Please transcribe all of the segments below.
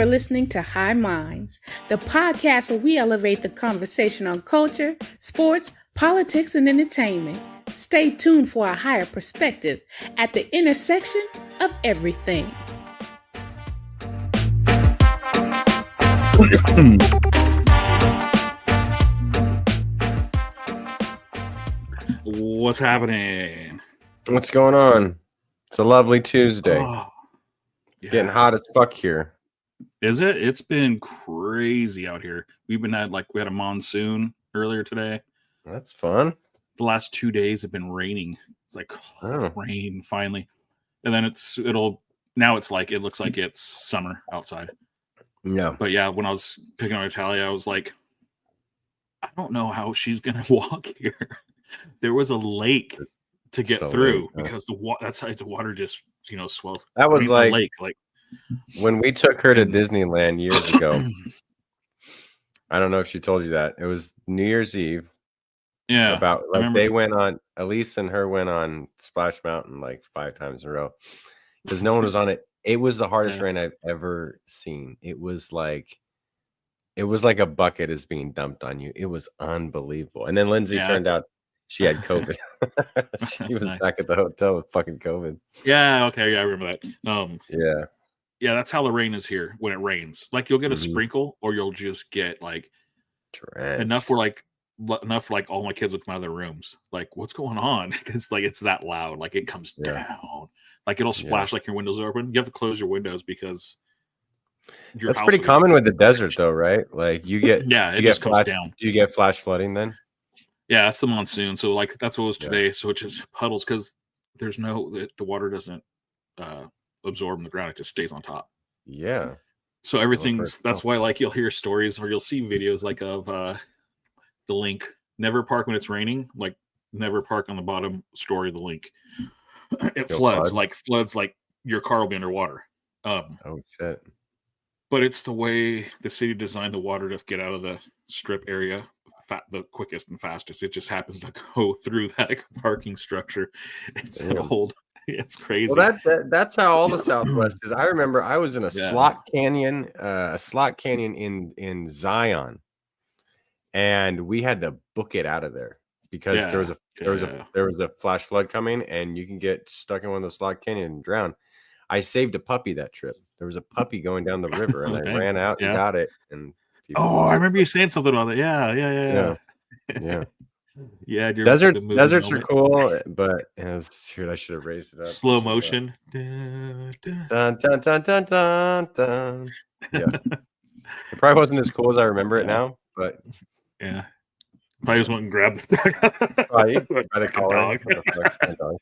are listening to High Minds, the podcast where we elevate the conversation on culture, sports, politics, and entertainment. Stay tuned for a higher perspective at the intersection of everything. What's happening? What's going on? It's a lovely Tuesday. Oh, yeah. Getting hot as fuck here. Is it? It's been crazy out here. We had a monsoon earlier today. That's fun. The last 2 days have been raining. It's like rain finally. And then it looks like it's summer outside. Yeah. But yeah, when I was picking up Natalia, I was like, I don't know how she's gonna walk here. There was a lake to get through because that's how the water just swelled. That was a lake. Like when we took her to Disneyland years ago. I don't know if she told you that. It was New Year's Eve. Yeah. Elise and her went on Splash Mountain like 5 times in a row. Because no one was on it. It was the hardest rain I've ever seen. It was like a bucket is being dumped on you. It was unbelievable. And then Lindsay turned out she had COVID. She was back at the hotel with fucking COVID. Yeah, okay, yeah, I remember that. Yeah, that's how the rain is here when it rains. Like you'll get a sprinkle, or you'll just get like enough for all my kids will come out of their rooms. Like, what's going on? It's like it's that loud. Like it comes down. Like it'll splash like your windows are open. You have to close your windows because that's pretty common with the desert, though, right? Like you get it just comes down. Do you get flash flooding then? Yeah, that's the monsoon. So like that's what it was today. So it's just puddles because there's the water doesn't absorb in the ground. It just stays on top. Yeah. So that's why like you'll hear stories or you'll see videos like of the link. Never park when it's raining. Like never park on the bottom story of the link. It floods like your car will be underwater. Oh shit. But it's the way the city designed the water to get out of the strip area the quickest and fastest. It just happens to go through that parking structure. It's it's crazy. Well, that's how all the Southwest is. I remember I was in a slot canyon in Zion, and we had to book it out of there because there was a flash flood coming, and you can get stuck in one of those slot canyon and drown. I saved a puppy that trip. There was a puppy going down the river, and I ran out and got it. And I remember you saying something about it. Yeah. Yeah, deserts are cool, but I should have raised it up. Slow motion. Dun, dun, dun, dun, dun, dun. Yeah, it probably wasn't as cool as I remember it now, but probably just went and grabbed the dog.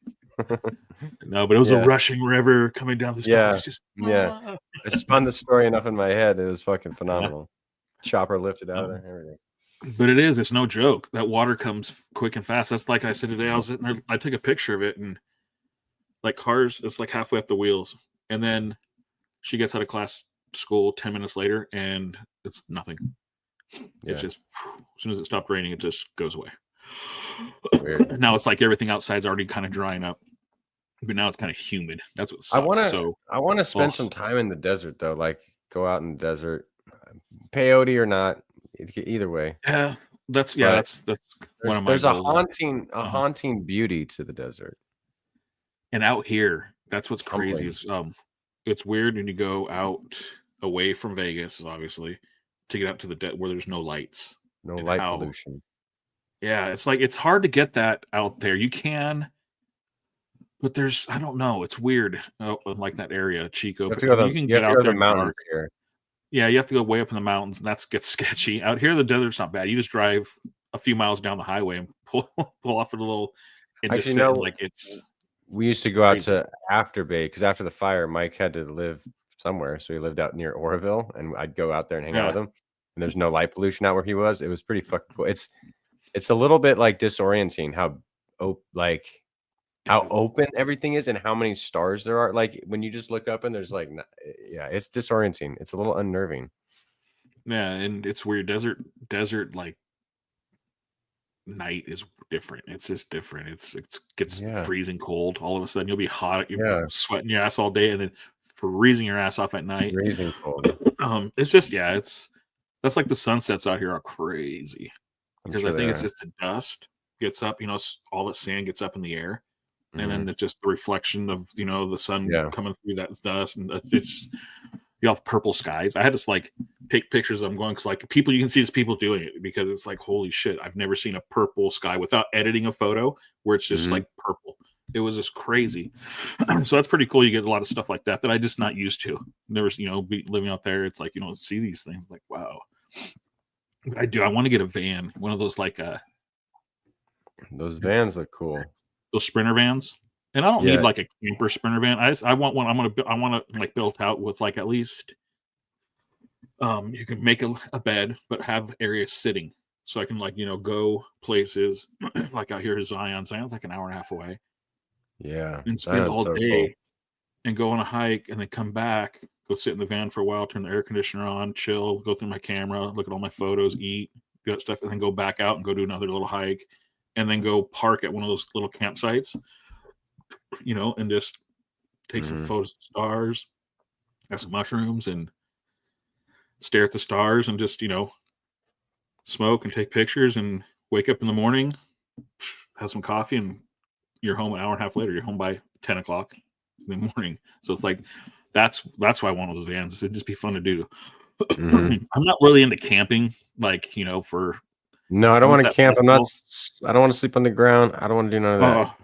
No, but it was a rushing river coming down the stairs. I spun the story enough in my head. It was fucking phenomenal. Chopper lifted out of there, everything. But it's no joke. That water comes quick and fast. That's like I said today. I was sitting there, I took a picture of it, and like cars, it's like halfway up the wheels. And then she gets out of school 10 minutes later, and it's nothing. It's just as soon as it stopped raining, it just goes away. Weird. Now it's like everything outside's already kind of drying up, but now it's kind of humid. That's what sucks. I want to spend some time in the desert though. Like go out in the desert, peyote or not. Either way, that's one of my there's goals. a haunting beauty to the desert, and out here that's what's crazy is it's weird when you go out away from Vegas, obviously, to get out to the where there's no lights, no light pollution. It's like it's hard to get that out there. You can, but I don't know, it's weird like that area, Chico. You can get out there mountains here. Yeah, you have to go way up in the mountains, and that gets sketchy. Out here, the desert's not bad. You just drive a few miles down the highway and pull off at a little. We used to go out to Afterbay because after the fire, Mike had to live somewhere, so he lived out near Oroville, and I'd go out there and hang out with him. And there's no light pollution out where he was. It was pretty fucking cool. It's a little bit like disorienting how open everything is and how many stars there are. Like when you just look up and there's like, it's disorienting. It's a little unnerving. Yeah, and it's weird. Desert like night is different. It's just different. It gets freezing cold. All of a sudden you'll be hot. You're sweating your ass all day, and then freezing your ass off at night. Freezing cold. It's just that's like the sunsets out here are crazy because I think it's just the dust gets up, all the sand gets up in the air, and then just the reflection of the sun coming through that dust, and it's you have purple skies. I had to like take pictures of them going because like people, you can see people doing it because it's like holy shit, I've never seen a purple sky without editing a photo where it's just like purple. It was just crazy. So that's pretty cool. You get a lot of stuff like that I just not used to. Never, be living out there. It's like, see these things like, wow. But I want to get a van, one of those like those vans look cool. Those Sprinter vans. And I don't need like a camper Sprinter van. I want one. I want to like built out with like at least you can make a bed, but have areas sitting. So I can like, go places like out here to Zion. Zion's like an hour and a half away. Yeah. And spend all day and go on a hike and then come back, go sit in the van for a while, turn the air conditioner on, chill, go through my camera, look at all my photos, eat, do that stuff, and then go back out and go do another little hike and then go park at one of those little campsites, and just take some photos of the stars, have some mushrooms and stare at the stars and just, smoke and take pictures and wake up in the morning, have some coffee, and you're home an hour and a half later. You're home by 10 o'clock in the morning. So it's like, that's why I want those vans. It'd just be fun to do. I'm not really into camping, like, for. No, I don't want to camp. I don't want to sleep on the ground. I don't want to do none of that.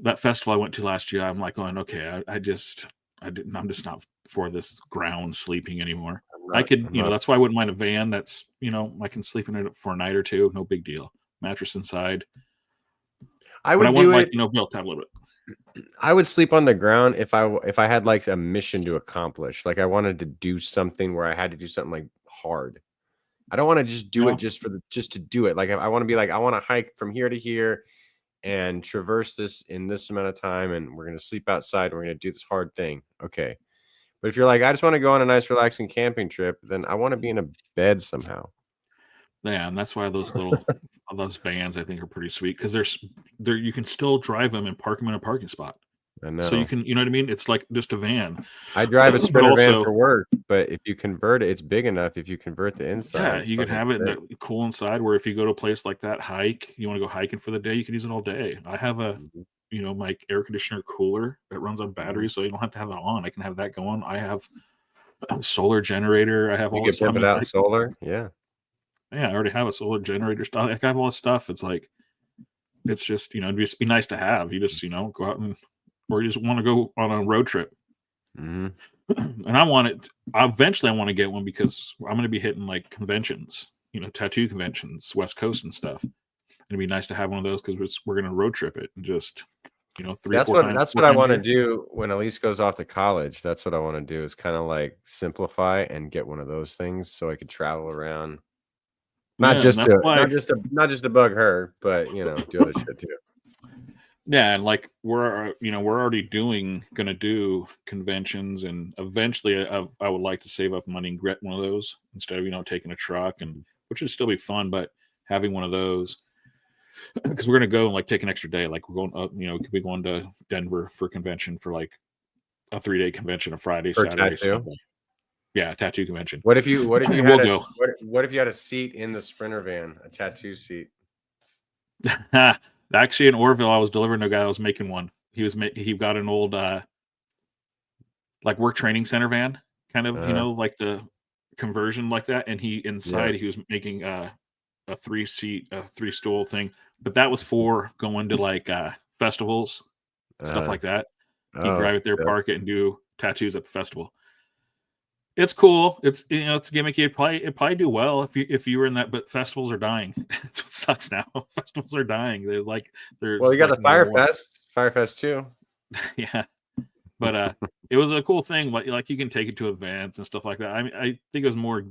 That festival I went to last year, I'm like going, okay, I'm just not for this ground sleeping anymore. That's why I wouldn't mind a van that's, I can sleep in it for a night or two. No big deal. Mattress inside. I would do it. Built out a little bit. I would sleep on the ground if I had like a mission to accomplish. Like I wanted to do something where I had to do something like hard. I don't want to just do it just to do it. Like I want to be like, I want to hike from here to here and traverse this in this amount of time, and we're gonna sleep outside. And we're gonna do this hard thing. Okay. But if you're like, I just want to go on a nice relaxing camping trip, then I want to be in a bed somehow. Yeah, and that's why those those vans I think are pretty sweet because they're you can still drive them and park them in a parking spot. I know. So you can, what I mean? It's like just a van. I drive a Sprinter van for work, but if you convert it, it's big enough. If you convert the inside, yeah, you can have it cool inside. Where if you go to a place like that, hike, you want to go hiking for the day, you can use it all day. I have a, my air conditioner cooler that runs on batteries, so you don't have to have that on. I can have that going. I have a solar generator. I have all this stuff. Without solar, yeah. Yeah, I already have a solar generator stuff. I have all this stuff. It's like, it's just, it'd just be nice to have. You just, go out or you just want to go on a road trip. And eventually I want to get one because I'm going to be hitting like conventions, tattoo conventions, West Coast and stuff. It'd be nice to have one of those because we're going to road trip it and just, 3 That's what I want to do when Elise goes off to college. That's what I want to do is kind of like simplify and get one of those things so I could travel around. Not just to bug her, but do other shit too. Yeah, and like we're already gonna do conventions, and eventually I would like to save up money and get one of those instead of taking a truck, and which would still be fun, but having one of those because we're gonna go and like take an extra day, like we're going up, could be going to Denver for convention for like a 3-day convention, a Friday, Saturday, Sunday. Yeah, tattoo convention. What if you had a seat in the Sprinter van, a tattoo seat? Actually, in Orville, I was delivering to a guy that was making one. He got an old like work training center van, kind of like the conversion like that, and he was making a 3-stool thing, but that was for going to like festivals, stuff like that. You drive it there, park it, and do tattoos at the festival. It's cool. It's it's gimmicky. It'd probably do well if you were in that, but festivals are dying. That's what sucks now. Festivals are dying. Well, you got the Firefest too. Yeah, but it was a cool thing. Like you can take it to events and stuff like that. I mean, I think it was more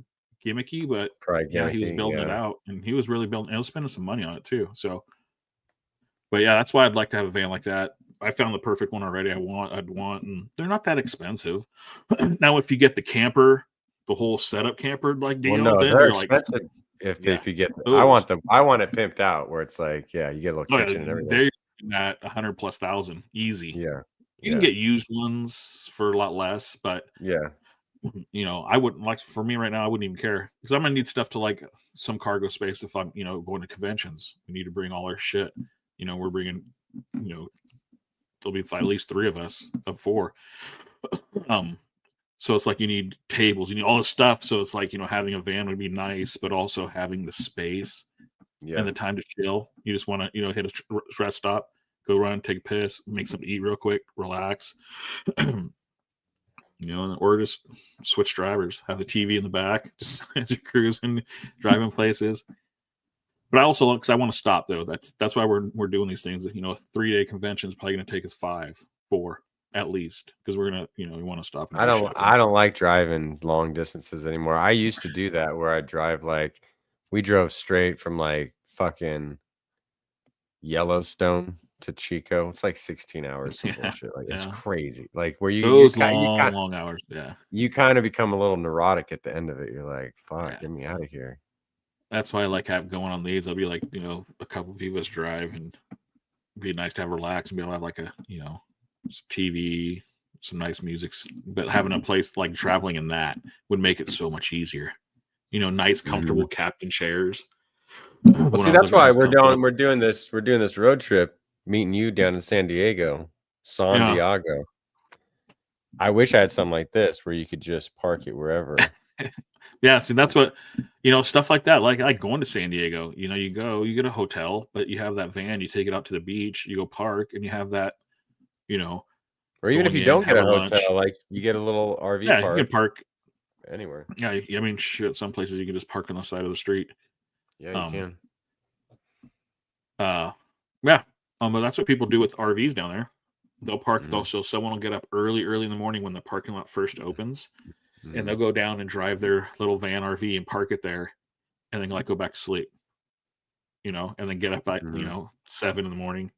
gimmicky, but he was building it out, and he was really building. I was spending some money on it too. So, but yeah, that's why I'd like to have a van like that. I found the perfect one already. I'd want, and they're not that expensive. Now, if you get the camper, the whole setup camper like deal, then they're expensive. Like, if you get, I want it pimped out where it's like, you get a little kitchen and everything. They're at $100,000+ easy. Yeah, you can get used ones for a lot less, but you know, I wouldn't like, for me right now, I wouldn't even care because I'm gonna need stuff to like some cargo space if I'm, you know, going to conventions. We need to bring all our shit. You know, we're bringing, you know, there'll be at least 3 of us of 4. So it's like you need tables, you need all this stuff. So it's like, you know, having a van would be nice, but also having the space and the time to chill. You just want to, you know, hit a rest stop, go run, take a piss, make something to eat real quick, relax. You know, or just switch drivers, have the TV in the back, just as you're cruising, driving places. But I also, because I want to stop though. That's why we're doing these things. You know, a 3-day convention is probably going to take us 4 at least, because we're gonna, you know, we want to stop. I don't like driving long distances anymore. I used to do that where I drive like, we drove straight from like fucking Yellowstone to Chico. It's like 16 hours. Some bullshit. Like it's crazy. Like where long hours. Yeah. You kind of become a little neurotic at the end of it. You're like, fuck, get me out of here. That's why I like going on these. I'll be like, you know, a couple of us drive, and it'd be nice to have relax and be able to have like a, you know, some TV, some nice music. But having a place like traveling in that would make it so much easier. You know, nice, comfortable captain chairs. Well, see, that's why we're doing this road trip, meeting you down in San Diego. Yeah. I wish I had something like this where you could just park it wherever. Yeah, see, that's what, you know, stuff like that. Like going to San Diego, you know, you get a hotel, but you have that van, you take it out to the beach, you go park, and you have that, you know. Or even if you don't get a hotel, like you get a little RV park. You can park anywhere. Yeah, I mean, shit, some places you can just park on the side of the street. Yeah, you can. Yeah. But that's what people do with RVs down there. They'll park. So someone will get up early in the morning when the parking lot first opens, and they'll go down and drive their little van RV and park it there, and then like go back to sleep. You know, and then get up at you know 7 in the morning,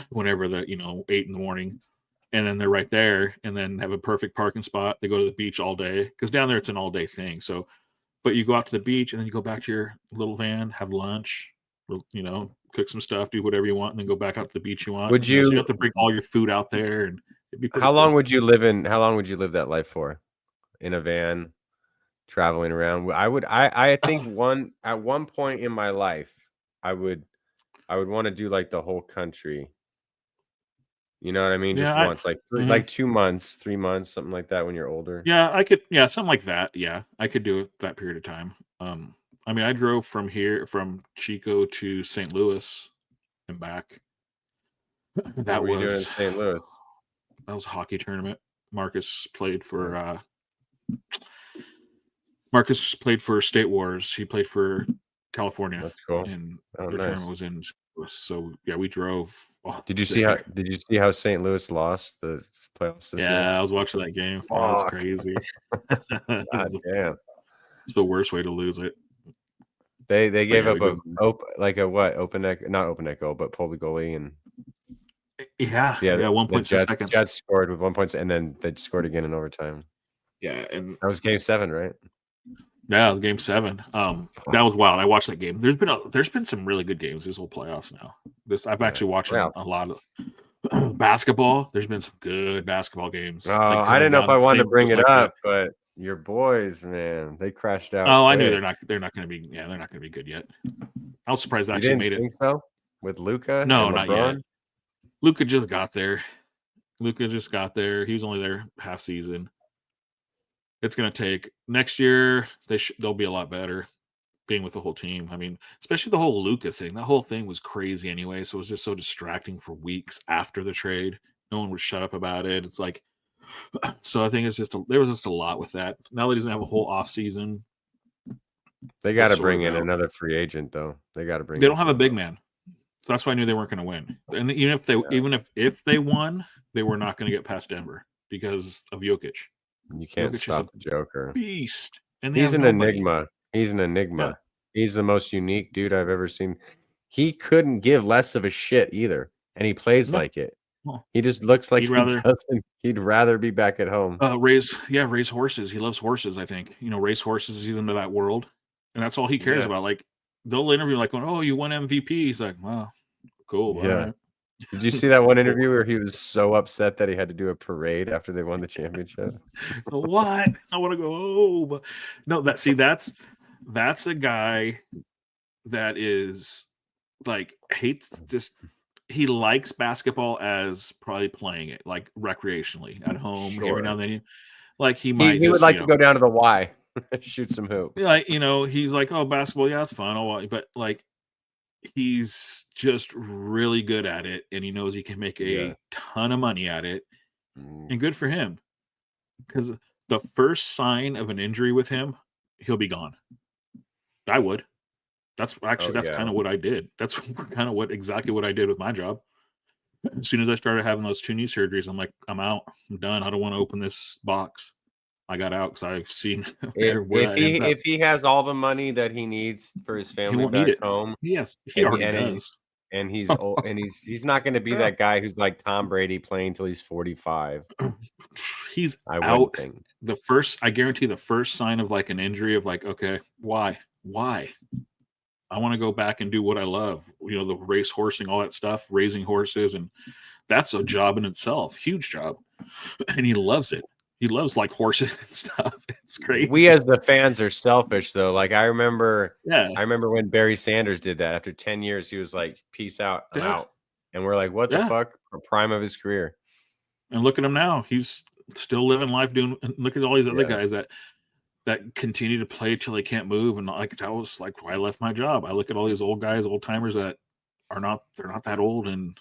whenever 8 in the morning, and then they're right there, and then have a perfect parking spot. They go to the beach all day because down there it's an all day thing. So, but you go out to the beach and then you go back to your little van, have lunch, you know, cook some stuff, do whatever you want, and then go back out to the beach you want. Would you? So you have to bring all your food out there, and it'd be how long would you live that life for, in a van, traveling around? I think at one point in my life, I would want to do like the whole country. You know what I mean? Just once, like 2 months, 3 months, something like that when you're older. Yeah, I could. Yeah, something like that. Yeah, I could do it that period of time. I mean, I drove from Chico to St. Louis and back. That was doing in St. Louis. That was a hockey tournament. Marcus played for State Wars. He played for California. That's cool. And the tournament was in St. Louis. So yeah, we drove. Did you see how St. Louis lost the playoffs this year? I was watching that game. That was crazy. Damn. It's the worst way to lose it. They gave up open neck, not open neck goal, but pulled the goalie and 1 point 6 seconds. Jets scored with 1 point, and then they scored again in overtime. Yeah, and that was Game 7, right? Yeah, Game 7. That was wild. I watched that game. There's been some really good games this whole playoffs now. I've actually watched a lot of basketball. There's been some good basketball games. Oh, I didn't know if I wanted to bring it up, but your boys, man, they crashed out. Oh, I knew they're not going to be. Yeah, they're not going to be good yet. I was surprised they actually made it. Think so? With Luka? No, not yet. Luka just got there. He was only there half season. It's going to take next year. They'll be a lot better being with the whole team. I mean, especially the whole Luka thing. That whole thing was crazy anyway. So it was just so distracting for weeks after the trade. No one would shut up about it. It's like, so I think there was just a lot with that. Now that he doesn't have a whole off season, they got to bring in another free agent though. They don't have a big man. So that's why I knew they weren't going to win. And even if they won, they were not going to get past Denver because of Jokic. You can't stop the Joker. Beast. And he's an enigma. He's an enigma. Yeah. He's the most unique dude I've ever seen. He couldn't give less of a shit either. And he plays like it. Well, he just looks like he'd rather be back at home. Raise horses. He loves horses, I think. Race horses. He's into that world. And that's all he cares about. Like, they'll interview like, oh, you won MVP. He's like, wow, cool. Yeah. Right. Did you see that one interview where he was so upset that he had to do a parade after they won the championship? What? I want to go home. No, that's a guy that is like hates just he likes basketball as probably playing it like recreationally at home every now and then. Like he might he would like to go down to the Y, shoot some hoop. Like he's like, oh, basketball, yeah, it's fun. But like he's just really good at it, and he knows he can make a ton of money at it, and good for him. Because the first sign of an injury with him, he'll be gone. I would. That's kind of what I did. That's kind of exactly what I did with my job. As soon as I started having those 2 knee surgeries, I'm like, I'm out. I'm done. I don't want to open this box. I got out because I've seen if he has all the money that he needs for his family back home. Yes, he already does. And he's old, and he's not going to be that guy who's like Tom Brady playing till he's 45. He's out. I guarantee the first sign of like an injury of like, okay, why? I want to go back and do what I love. The race horsing, all that stuff, raising horses, and that's a job in itself, huge job, and he loves it. He loves like horses and stuff. It's crazy. We as the fans are selfish though. Like I remember when Barry Sanders did that. After 10 years, he was like, "Peace out, I'm out." And we're like, "What the fuck?" Prime of his career. And look at him now. He's still living life doing. Look at all these other guys that continue to play till they can't move. And like that was like why I left my job. I look at all these old guys, old timers that they're not that old, and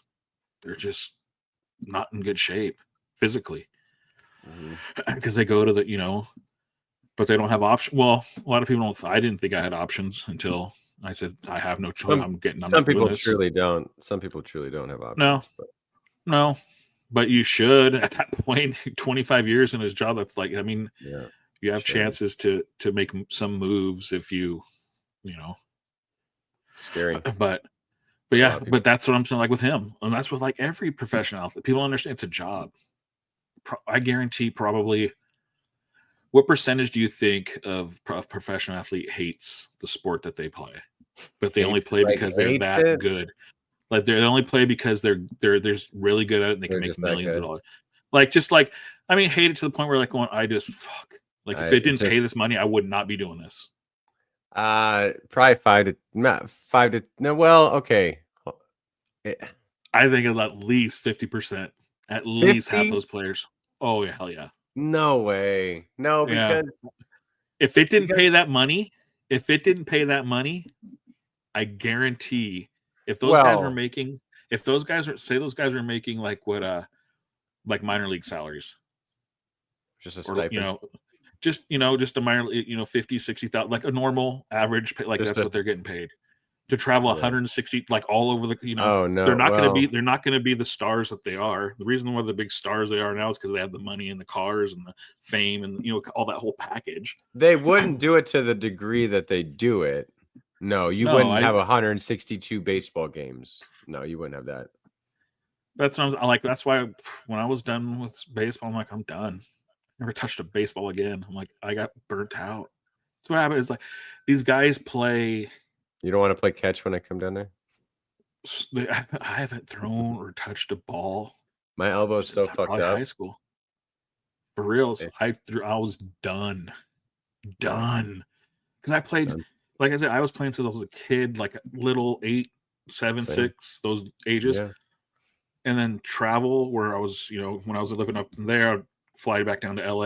they're just not in good shape physically. Because they go to but they don't have options. Well, a lot of people don't. I didn't think I had options until I said I have no choice. Some people truly don't. Some people truly don't have options. No, but you should at that point. 25 years in his job. That's like, I mean, you have chances to make some moves if you scary. But yeah, but that's what I'm saying. Like with him, and that's with like every professional athlete. People understand it's a job. I guarantee probably. What percentage do you think of a professional athlete hates the sport that they play, but they only play because they're that good? Like they only play because they're really good at it and they can make millions of dollars. Like I mean, hate it to the point where like going, I just fuck. Like if it didn't pay this money, I would not be doing this. Probably 5 to no. Well, okay. I think it's at least 50%. At least half those players. Oh yeah, hell yeah. No way. No, because if it didn't pay that money, I guarantee if those guys are making, those guys are making like what like minor league salaries. Just a stipend. Just a minor 50, 60,000, like a normal average pay, like that's what they're getting paid. To travel 160 like all over the they're not going to be the stars that they are. The reason why the big stars they are now is because they have the money and the cars and the fame and all that whole package. They wouldn't do it to the degree that they do it. No, you wouldn't have 162 baseball games. No, you wouldn't have that. That's what I'm like. That's why when I was done with baseball, I'm like, I'm done. Never touched a baseball again. I'm like, I got burnt out. That's what happened. Is like these guys play. You don't want to play catch when I come down there? I haven't thrown or touched a ball. My elbow's so fucked up. High school. For reals. I was done. Because I played, like I said, I was playing since I was a kid, like a little 8, 7, 6, those ages. Yeah. And then travel where I was, when I was living up there, I'd fly back down to LA.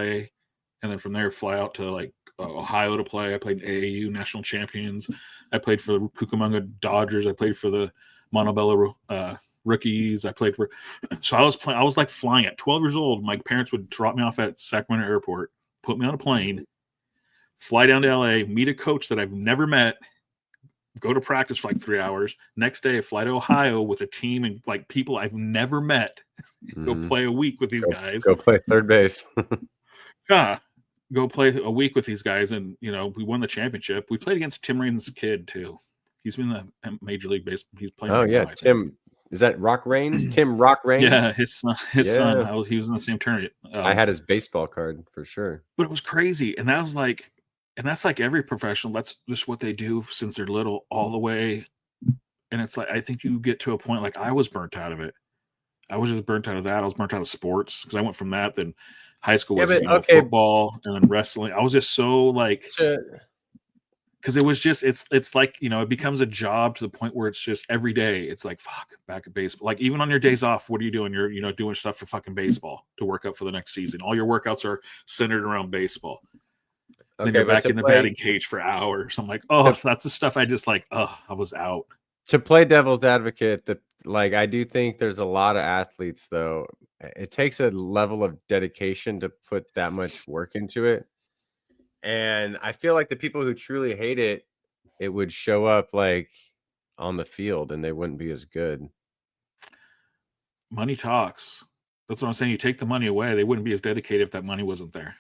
And then from there, fly out to like Ohio to play. I played AAU national champions. I played for the Cucamonga Dodgers. I played for the Montebello Rookies. I played for. So I was like flying at 12 years old. My parents would drop me off at Sacramento Airport, put me on a plane, fly down to LA, meet a coach that I've never met, go to practice for like 3 hours. Next day, I fly to Ohio with a team and like people I've never met. Go play a week with these guys. Go play third base. Yeah. Go play a week with these guys, and we won the championship. We played against Tim Raines' kid too. He's been in the Major League Baseball. He's playing. Oh yeah, Tim. Is that Rock Raines? Tim Rock Raines? Yeah, his son. He was in the same tournament. I had his baseball card for sure. But it was crazy, and that's like every professional. That's just what they do since they're little, all the way. And it's like I think you get to a point like I was burnt out of it. I was just burnt out of that. I was burnt out of sports because I went from that. Then high school Yeah, was but football and then wrestling. I was just so like, because it was just it's like, it becomes a job to the point where it's just every day. It's like, fuck, back at baseball. Like even on your days off, what are you doing? You're doing stuff for fucking baseball to work up for the next season. All your workouts are centered around baseball. Then you're back in the batting cage for hours. I'm like, that's the stuff I just like. Oh, I was out. To play devil's advocate, I do think there's a lot of athletes though. It takes a level of dedication to put that much work into it. And I feel like the people who truly hate it, it would show up like on the field and they wouldn't be as good. Money talks. That's what I'm saying. You take the money away, they wouldn't be as dedicated if that money wasn't there.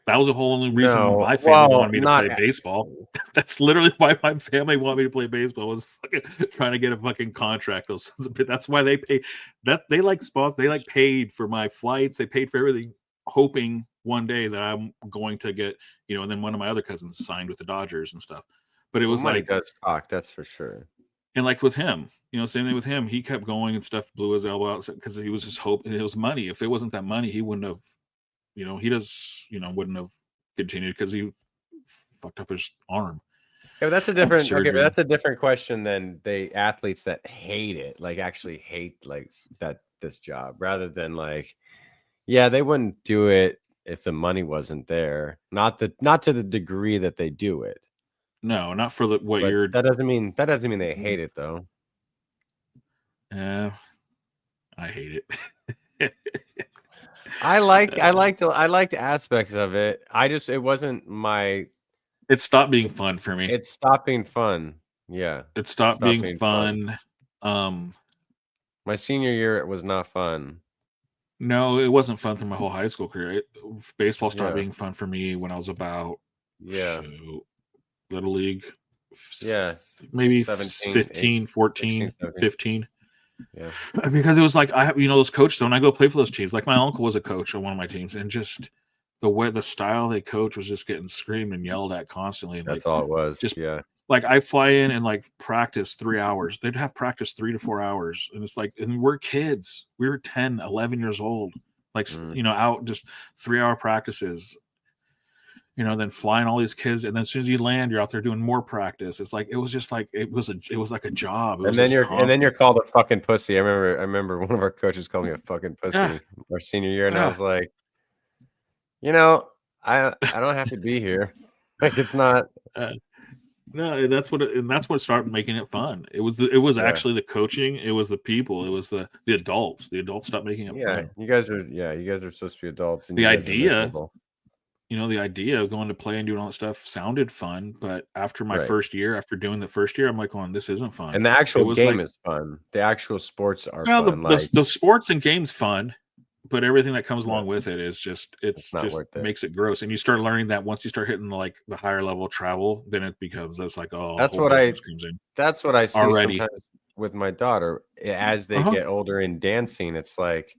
That was the whole only reason my family wanted me to play baseball. That's literally why my family wanted me to play baseball, was fucking trying to get a fucking contract. Those sons of bitches. That's why they pay. That they like spots. They like paid for my flights. They paid for everything, hoping one day that I'm going to get, and then one of my other cousins signed with the Dodgers and stuff. But it was money like, does talk, that's for sure. And like with him, same thing with him. He kept going and stuff, blew his elbow out because he was just hoping it was money. If it wasn't that money, he wouldn't have, wouldn't have continued because he fucked up his arm. Yeah, but that's a different. Okay, but that's a different question than the athletes that hate it, like actually hate like this job, rather than like, yeah, they wouldn't do it if the money wasn't there. Not to the degree that they do it. No, not for what but you're. That doesn't mean they hate it though. I hate it. I liked aspects of it. It wasn't my. It stopped being fun for me. It stopped being fun. Yeah, it stopped being fun. My senior year, it was not fun. No, it wasn't fun through my whole high school career. Baseball stopped being fun for me when I was about Little League. Yeah, maybe 17, 15, 14, 16, 15. Yeah, because it was like I have those coaches. When I go play for those teams, like my uncle was a coach on one of my teams, and just the style they coach was just getting screamed and yelled at constantly. And that's all it was. Just like I fly in and like practice 3 hours. They'd have practice 3 to 4 hours, and it's like, and we're kids. We were 10, 11 years old. Like out just 3-hour practices. Then flying all these kids, and then as soon as you land, you're out there doing more practice. It's like it was just like it was like a job. And then you're called a fucking pussy. I remember one of our coaches called me a fucking pussy our senior year, and I was like, I don't have to be here. Like it's not. No, that's what started making it fun. It was actually the coaching. It was the people. It was the adults. The adults stopped making it fun. You guys are supposed to be adults. And the idea. The idea of going to play and doing all that stuff sounded fun, but after my first year, after doing the first year, I'm like, this isn't fun. And the actual game is fun. The actual sports are fun. The sports and games fun, but everything that comes along with it is just makes it gross. And you start learning that once you start hitting like the higher level of travel, then it becomes that's what I see already. Sometimes with my daughter as they get older in dancing. It's like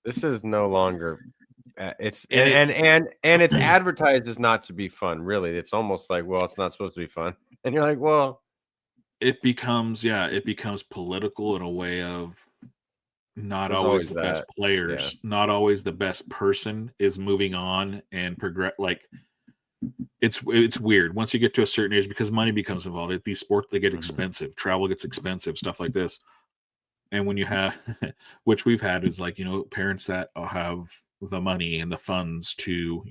this is no longer. It's and it's advertised as not to be fun. Really, it's almost like, well, it's not supposed to be fun, and you're like, well, it becomes political in a way of not always the best players, not always the best person is moving on and progress. Like it's weird once you get to a certain age because money becomes involved. These sports they get expensive, travel gets expensive, stuff like this. And when you have, which we've had, is like parents that have the money and the funds to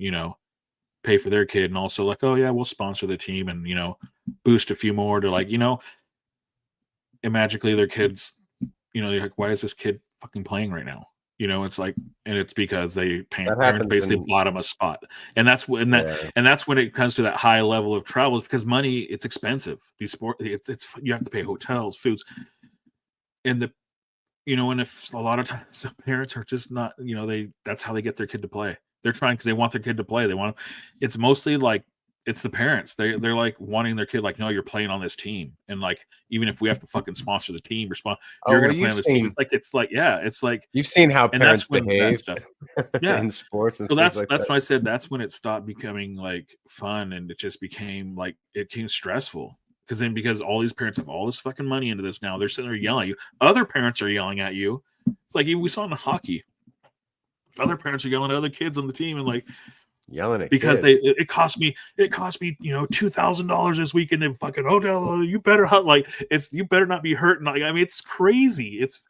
pay for their kid, and also like, oh yeah, we'll sponsor the team and boost a few more to like and magically their kids they're like, why is this kid fucking playing right now? It's like, and it's because parents basically bought him a spot, and that's when it comes to that high level of travel, is because money, it's expensive. These sports, it's you have to pay hotels, foods, and and if a lot of times the parents are just not, that's how they get their kid to play. They're trying because they want their kid to play. It's mostly like, it's the parents. They're like wanting their kid, like, no, you're playing on this team. And like, even if we have to fucking sponsor the team, you're going to play on this team. It's like, you've seen how parents behave in sports. And so that's why I said that's when it stopped becoming like fun. And it just became like, it became stressful. because all these parents have all this fucking money into this now, they're sitting there yelling at you. Other parents are yelling at you. It's like we saw in hockey. Other parents are yelling at other kids on the team and like yelling at because kids. it cost me $2,000 this week in the fucking hotel. You better you better not be hurting. Like, I mean, it's crazy. It's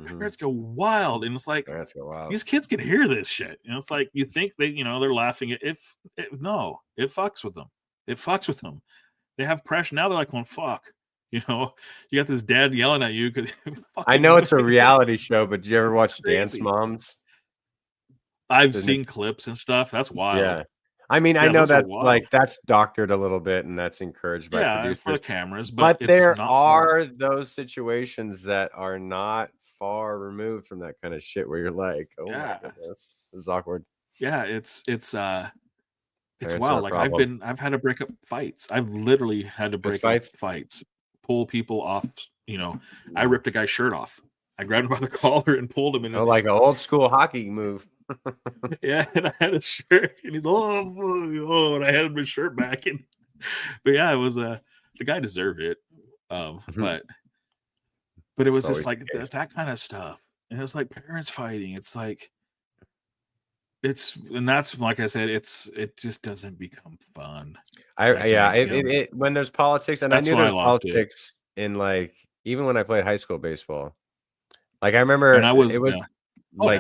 parents go wild, and it's like these kids can hear this shit. And it's like you think they're laughing at it fucks with them. It fucks with them. They have pressure now. They're like, well, fuck. You got this dad yelling at you because I know it's a reality show, but did you ever watch Dance Moms? I've seen clips and stuff. That's wild. Yeah. I mean, I know that's that's doctored a little bit and that's encouraged by producers for the cameras, but there are those situations that are not far removed from that kind of shit where you're like, oh my goodness, this is awkward. Yeah, it's wild. Like I've had to break up fights. I've literally had to break up fights, pull people off. I ripped a guy's shirt off. I grabbed him by the collar and pulled him in. Like an old school hockey move. Yeah, and I had a shirt, and he's and I had him his shirt back, but yeah, it was the guy deserved it, but it was just like that kind of stuff, and it's like parents fighting. It's like and that's like I said, it just doesn't become fun. It when there's politics, and that's I knew there was politics in like even when I played high school baseball. Like I remember,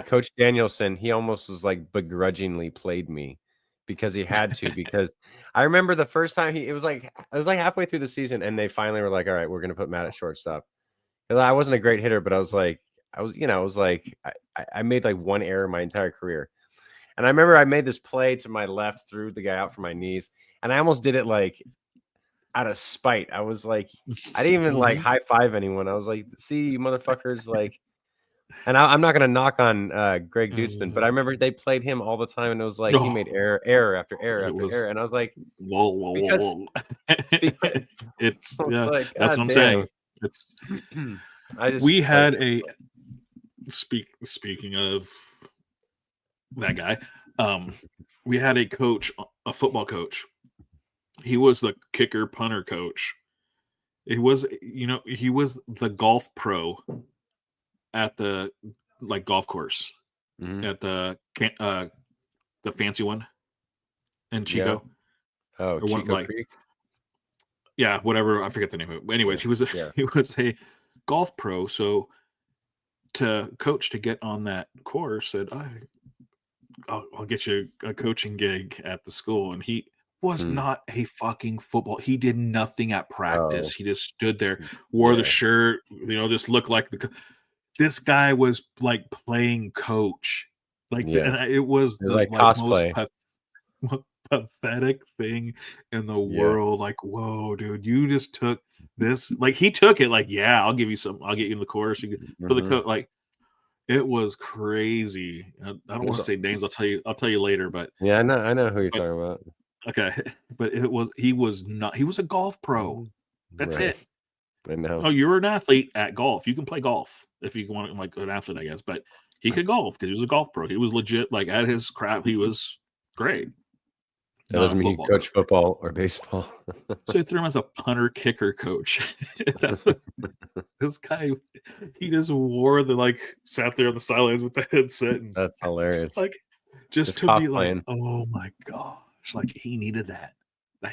Coach Danielson, he almost was like begrudgingly played me because he had to. Because I remember the first time it was like halfway through the season, and they finally were like, "All right, we're gonna put Matt at shortstop." I wasn't a great hitter, but I made like one error my entire career, and I remember I made this play to my left, threw the guy out for my knees, and I almost did it like out of spite. I was like, I didn't even like high five anyone. I was like, "See, you motherfuckers!" Like. And I'm not going to knock on Greg Dutzman, but I remember they played him all the time, and it was like he made error after error after error, and I was like, "Whoa!" It's like, that's what I'm saying. It's we had a speaking of that guy, we had a coach, a football coach. He was the kicker punter coach. He was the golf pro at the golf course at the fancy one in Chico. Yeah. Oh, Chico Creek. Yeah, whatever. I forget the name of it. But anyways, he was a golf pro. So to coach to get on that course, said, I'll get you a coaching gig at the school. And he was not a fucking football. He did nothing at practice. He just stood there, wore the shirt, just looked like this guy was like playing coach, and it was the like cosplay. Most pathetic thing in the world. Like, whoa, dude, you just took this. Like, he took it. Like, yeah, I'll give you some. I'll get you in the course. For the coach, like, it was crazy. I don't want to say names. I'll tell you later. But yeah, I know who you're talking about. Okay, but he was not. He was a golf pro. That's it. I know. Oh, you're an athlete at golf. You can play golf if you want to, like an athlete, I guess. But he could golf because he was a golf pro. He was legit. Like at his craft, he was great. That doesn't mean you coach football or baseball. So he threw him as a punter kicker coach. That's what this guy. He just wore sat there on the sidelines with the headset. And that's hilarious. Just to be like, oh my gosh, like he needed that.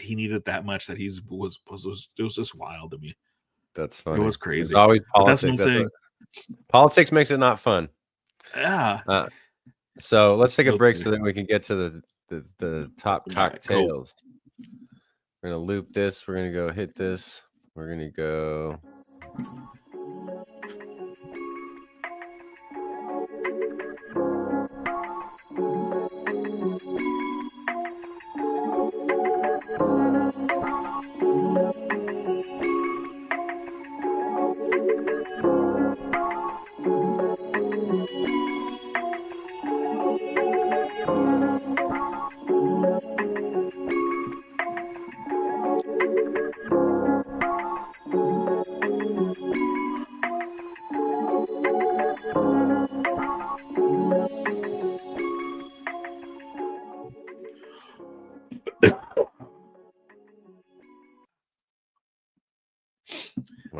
He needed that much that it was just wild to me. That's funny. It was crazy. It's always politics. Politics makes it not fun. Yeah. So let's take a break so that we can get to the top cocktails. We're gonna loop this. We're gonna go hit this. We're gonna go.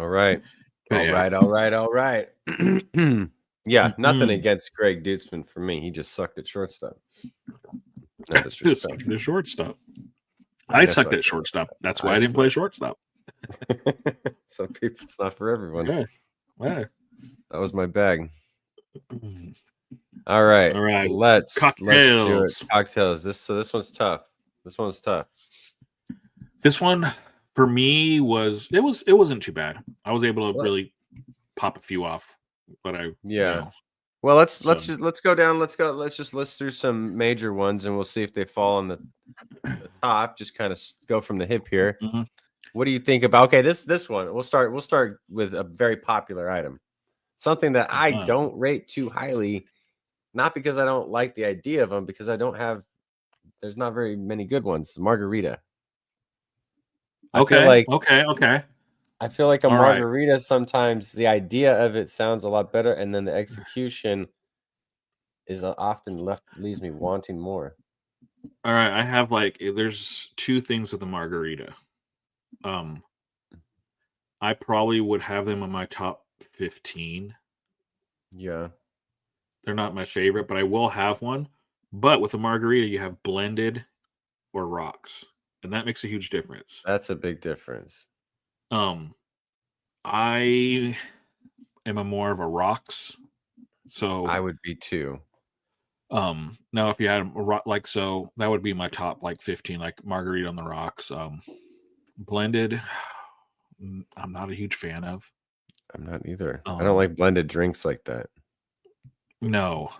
All right. But yeah. All right. Yeah, nothing against Greg Dutzman for me. He just sucked at shortstop. No disrespect. The shortstop. I sucked at shortstop. That's why I didn't play shortstop. Some people, it's not for everyone. Yeah. That was my bag. All right. Let's do it. Cocktails. This one's tough. This one for me it wasn't too bad. I was able to really pop a few off, but well, let's go down. Let's just list through some major ones, and we'll see if they fall on the top. Just kind of go from the hip here. Mm-hmm. What do you think about? Okay, this one. We'll start with a very popular item, something that I don't rate too highly, not because I don't like the idea of them, because there's not very many good ones. Margarita. Okay. I feel like a margarita, sometimes the idea of it sounds a lot better, and then the execution is often leaves me wanting more. All right, I have there's two things with a margarita. I probably would have them in my top 15. Yeah. They're not my favorite, but I will have one. But with a margarita, you have blended or rocks, and that makes a huge difference. That's a big difference. I am more of a rocks, so I would be too. Now if you had a rock, so that would be my top 15, margarita on the rocks. Blended, I'm not a huge fan of. I'm not either. I don't like blended drinks like that. No,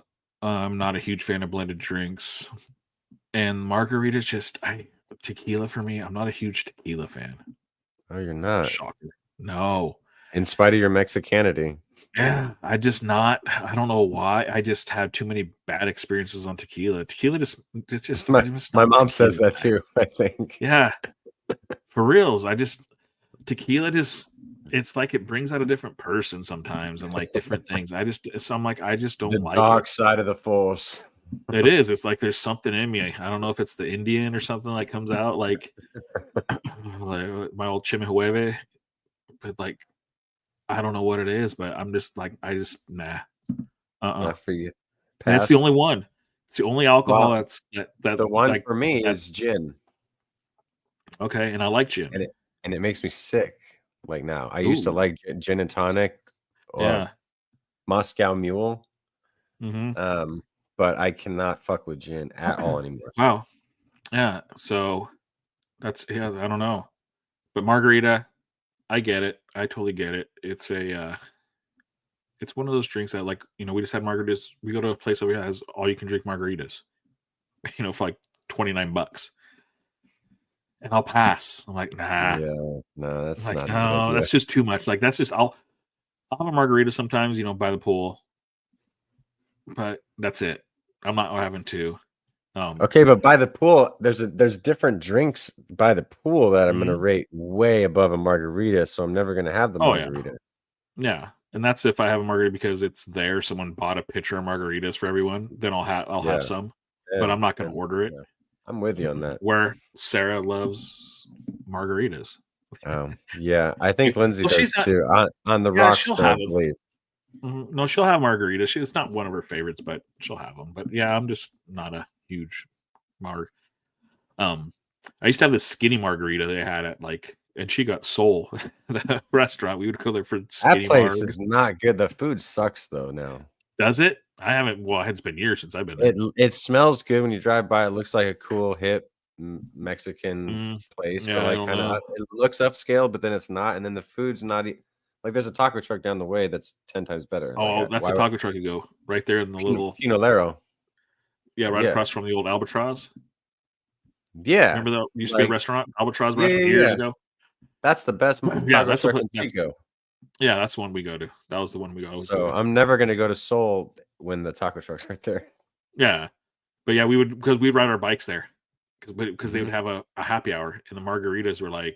I'm not a huge fan of blended drinks. And margarita, tequila for me. I'm not a huge tequila fan. Oh, you're not? Shocker. No. In spite of your Mexicanity. Yeah, I don't know why. I just have too many bad experiences on tequila. Tequila my mom says that too, I think. Yeah. For reals. Tequila it's like it brings out a different person sometimes and different things. I just don't like it. The dark side of the force. It is. It's like there's something in me. I don't know if it's the Indian or something comes out like my old Chimihueve, but I don't know what it is, but I'm just nah. Not for you. And it's the only one. It's the only alcohol that's the one for me is gin. Okay, and I like gin. And it makes me sick. Now, I used to like gin and tonic or Moscow Mule. Mm-hmm. But I cannot fuck with gin at all anymore. Wow. Yeah. So I don't know. But margarita, I get it. I totally get it. It's it's one of those drinks that we just had margaritas. We go to a place that has all you can drink margaritas, for $29. And I'll pass. I'm like, nah. Yeah, no, that's not. No, that's just too much. That's just I'll have a margarita sometimes, by the pool. But that's it. I'm not having two. Okay, but by the pool, there's different drinks by the pool that I'm going to rate way above a margarita. So I'm never going to have the margarita. Yeah, and that's if I have a margarita because it's there. Someone bought a pitcher of margaritas for everyone. Then I'll have some, but I'm not going to order it. Yeah. I'm with you on that. Where Sarah loves margaritas. Yeah, I think Lindsay does too. On the rocks, I believe. No, she'll have margarita. It's not one of her favorites, but she'll have them. But yeah, I'm just not a huge I used to have this skinny margarita they had at and she got Soul, the restaurant. We would go there for skinny. That place is not good. The food sucks though now. Does it? I haven't. Well, it's been years since I've been there. It smells good when you drive by. It looks like a cool, hip Mexican place, but it looks upscale, but then it's not. And then the food's not. There's a taco truck down the way that's 10 times better. Oh, that's a taco truck you go right there in the little Pinolero. Yeah, right across from the old Albatross. Yeah, remember that used to be a restaurant, Albatross restaurant years ago. That's the best taco truck in Pico. Yeah, that's the one we go to. That was the one we go. So I'm never gonna go to Soul when the taco truck's right there. Yeah, but yeah, we'd ride our bikes there because they would have a happy hour and the margaritas were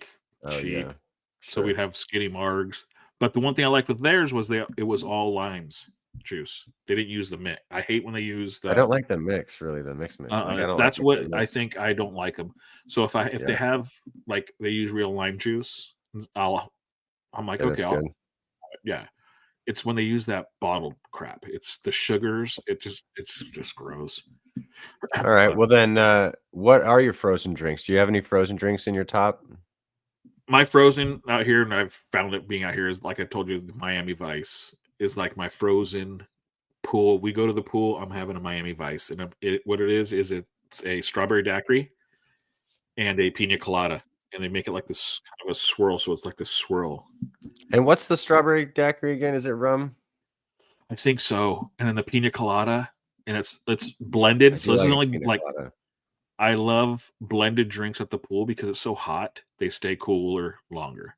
cheap, yeah. So we'd have skinny margs. But the one thing I liked with theirs was it was all limes juice. They didn't use the mix. I hate when they use the. I don't like the mix, really. The mix. That's what I think. I don't like them. So if they have they use real lime juice, I'll I'm like, Yeah, okay, that's good. yeah. It's when they use that bottled crap. It's the sugars. It's just gross. All right. But Well, then, what are your frozen drinks? Do you have any frozen drinks in your top? my frozen out here, and I've found it being out here is like I told you, the Miami Vice is like my frozen pool. We go to the pool. I'm having a Miami Vice, and what it is it's a strawberry daiquiri and a pina colada, and they make it like this kind of a swirl. So it's like this swirl. And what's the strawberry daiquiri again? Is it rum? I think so. And then the pina colada, and it's blended. I So do this is like a only pina like colada. I love blended drinks at the pool because it's so hot. They stay cooler longer.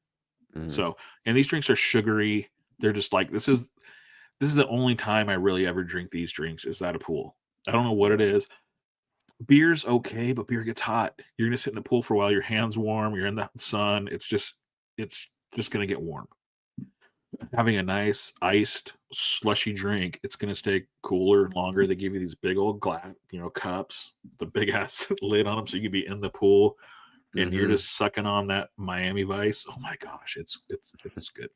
Mhm. So, and these drinks are sugary. They're just like this is the only time I really ever drink these drinks is at a pool. I don't know what it is. Beer's okay, but beer gets hot. You're gonna sit in the pool for a while. Your hands warm. You're in the sun. It's just gonna get warm. Having a nice iced slushy drink, it's gonna stay cooler longer. They give you these big old glass, cups, the big ass lid on them, so you can be in the pool and you're Mhm. just sucking on that Miami Vice. Oh my gosh, it's good.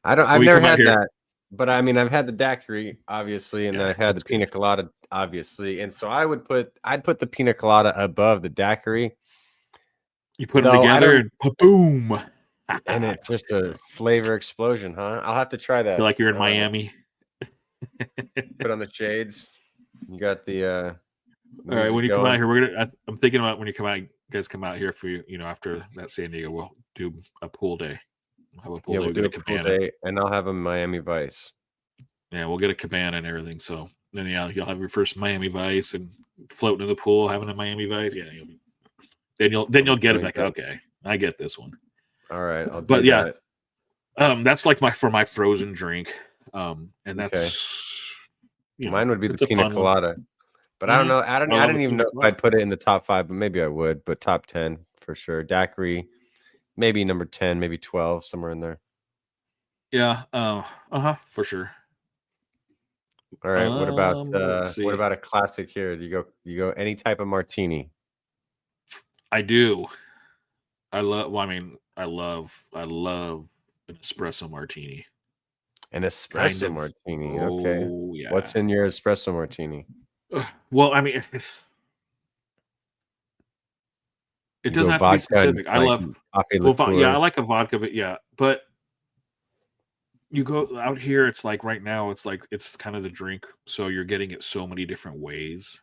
I've We never come out had here. that, but I mean, I've had the daiquiri, obviously, and Yeah, I've had the that's pina good. colada, obviously. And so I'd put the pina colada above the daiquiri, You put them though I together don't, and boom. and it's just a flavor explosion, huh? I'll have to try Feel that. like you're in Miami. Put on the shades. You got the All right, music when you come out going. here, I'm thinking about when you guys come out here for after that San Diego, we'll do a pool day. We'll have a pool Yeah, day. we'll We'll do get a a pool cabana. day, and I'll have a Miami Vice. Yeah, we'll get a cabana and everything. So then, yeah, you'll have your first Miami Vice and floating in the pool, having a Miami Vice. Yeah, you'll get it Doing back. good. Okay, I get this one. All right, I'll do But yeah, that. that's like my frozen drink. And Okay. that's Mine would be the it's a pina fun one. colada, but I don't Mhm. know. I I love didn't the even pina know if colada. I'd put it in the top 5, but maybe I would. But top 10 for sure. Daiquiri, maybe number 10, maybe 12, somewhere in there. Yeah. For sure. All right. Let's What see. about a classic here? Do you go any type of martini? I do. I love. Well, I mean, I love an espresso martini. An Kind espresso of. martini. Okay. Oh yeah. What's in your espresso martini? Well, I mean, it You doesn't go have to be vodka and specific. I like love. coffee Well, yeah, liqueur. I like a vodka, but yeah, but you go out here, it's like right now, it's kind of the drink, so you're getting it so many different ways.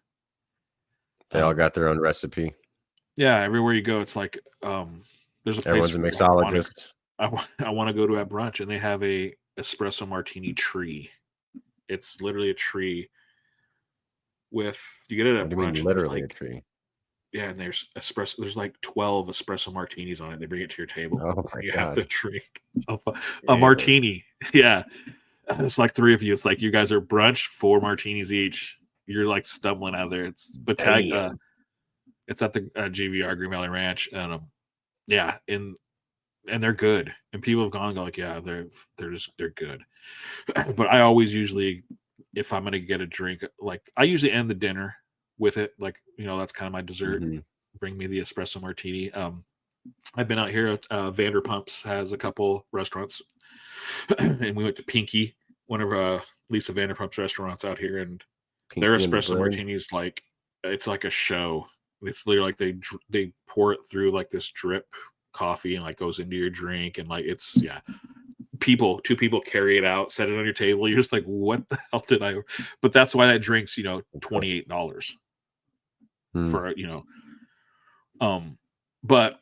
They all got their own recipe. Yeah, everywhere you go, it's like there's a place Everyone's a where mixologist. I want to go to at brunch, and they have a espresso martini tree. It's literally a tree with you get it What at do you mean, brunch, and there's literally a like tree? yeah, and there's espresso. There's like 12 espresso martinis on it. They bring it to your table. Oh my You have god. to drink a Jesus. martini. Yeah, it's like 3 of you. It's like you guys are brunch, 4 martinis each. You're like stumbling out of there. It's Damn. it's at the GVR Green Valley Ranch, and yeah, and they're good. And people have gone and go like, yeah, they're good. But I always usually, if I'm gonna get a drink, like I usually end the dinner with it. Like that's kind of my dessert. Mhm. Bring me the espresso martini. I've been out here at Vanderpump's has a couple restaurants, and we went to Pinky, one of Lisa Vanderpump's restaurants out here, and their Pinky and the espresso Brain. martini is like it's like a show. It's literally like they pour it through like this drip coffee and like goes into your drink, and like it's two people carry it out, set it on your table. You're just like, what the hell did I? But that's why that drink's $28 for but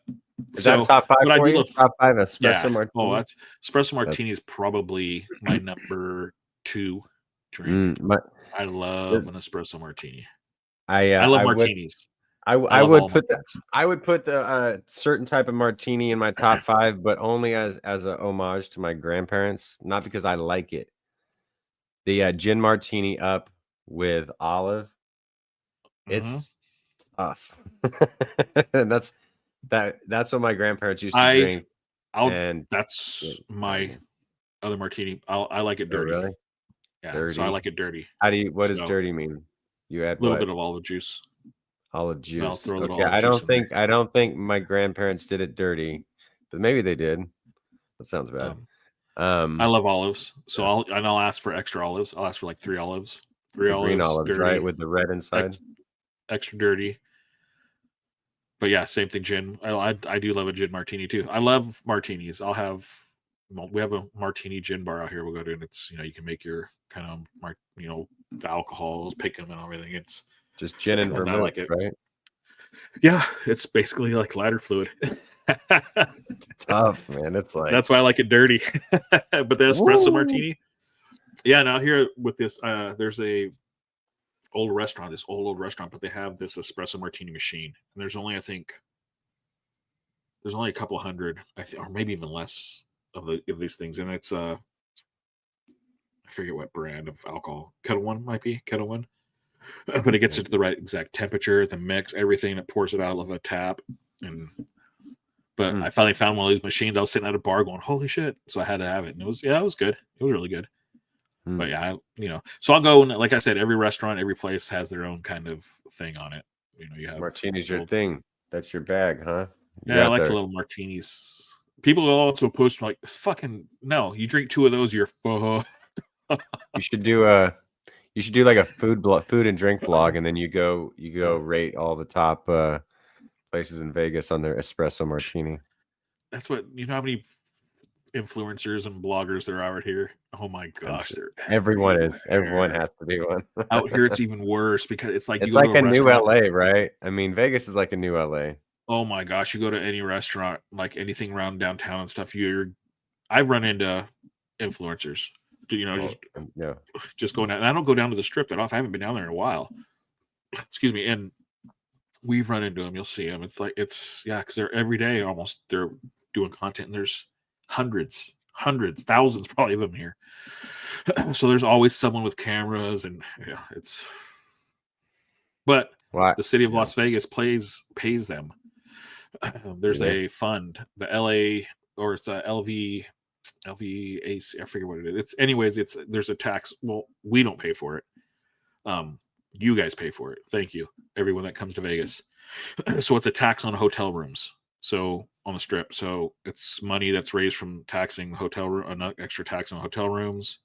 Is that top 5 but I for do you? love Top 5 espresso yeah. martini? Oh, that's espresso martini is probably my number 2 drink. I love an espresso martini. I love martinis. I would put the certain type of martini in my top 5, but only as a homage to my grandparents, not because I like it. The gin martini up with olive. It's tough. And that's what my grandparents used to drink. That's my other martini. I like it dirty. Really? Yeah, dirty. So I like it dirty. What does dirty mean? You add a little bit of olive juice. Olive juice. I'll throw a little Okay, olive juice I don't think my grandparents did it dirty, but maybe they did. That sounds bad. I love olives, so I'll ask for extra olives. I'll ask for like 3 olives, 3 olives, green olives, dirty, right, with the red inside. extra dirty. But yeah, same thing. Gin. I do love a gin martini too. I love martinis. We have a martini gin bar out here. We'll go to, and it's you can make your kind of the alcohols, pick them and everything. It's just gin and vermouth, like right? Yeah, it's basically like lighter fluid. It's tough, man. It's like that's why I like it dirty. But the espresso martini. Yeah, now here with this, there's a old restaurant, but they have this espresso martini machine, and there's only a couple hundred, or maybe even less of these things, and it's I forget what brand of alcohol. Kettle One might be Kettle One, but it gets it to the right exact temperature, the mix, everything. It pours it out of a tap, but I finally found one of these machines. I was sitting at a bar going, "Holy shit!" So I had to have it, and it was good. It was really good. But yeah, so I'll go, and like I said, every restaurant, every place has their own kind of thing on it. You have martini's your thing. That's your bag, huh? I like the little martinis. People will also post like, "Fucking no, you drink 2 of those, you're." You should do like a food and drink blog, and then you go rate all the top places in Vegas on their espresso martini. That's what how many influencers and bloggers there are out here. Oh my gosh, everyone has to be one. Out here it's even worse because it's like it's like a new LA, right? I mean, Vegas is like a new LA. Oh my gosh, you go to any restaurant, like anything around downtown and stuff, I've run into influencers, just going down. And I don't go down to the Strip that often. I haven't been down there in a while. Excuse me. And we've run into them. You'll see them. It's like, because they're every day almost, they're doing content, and there's hundreds, thousands probably of them here. So there's always someone with cameras, and but the city of Las Vegas pays them. There's a fund, the LA, or it's a LVAC, I forget what it is. There's a tax. Well, we don't pay for it. You guys pay for it. Thank you, everyone that comes to Vegas. So it's a tax on hotel rooms. So on the Strip, so it's money that's raised from taxing hotel room, an extra tax on hotel rooms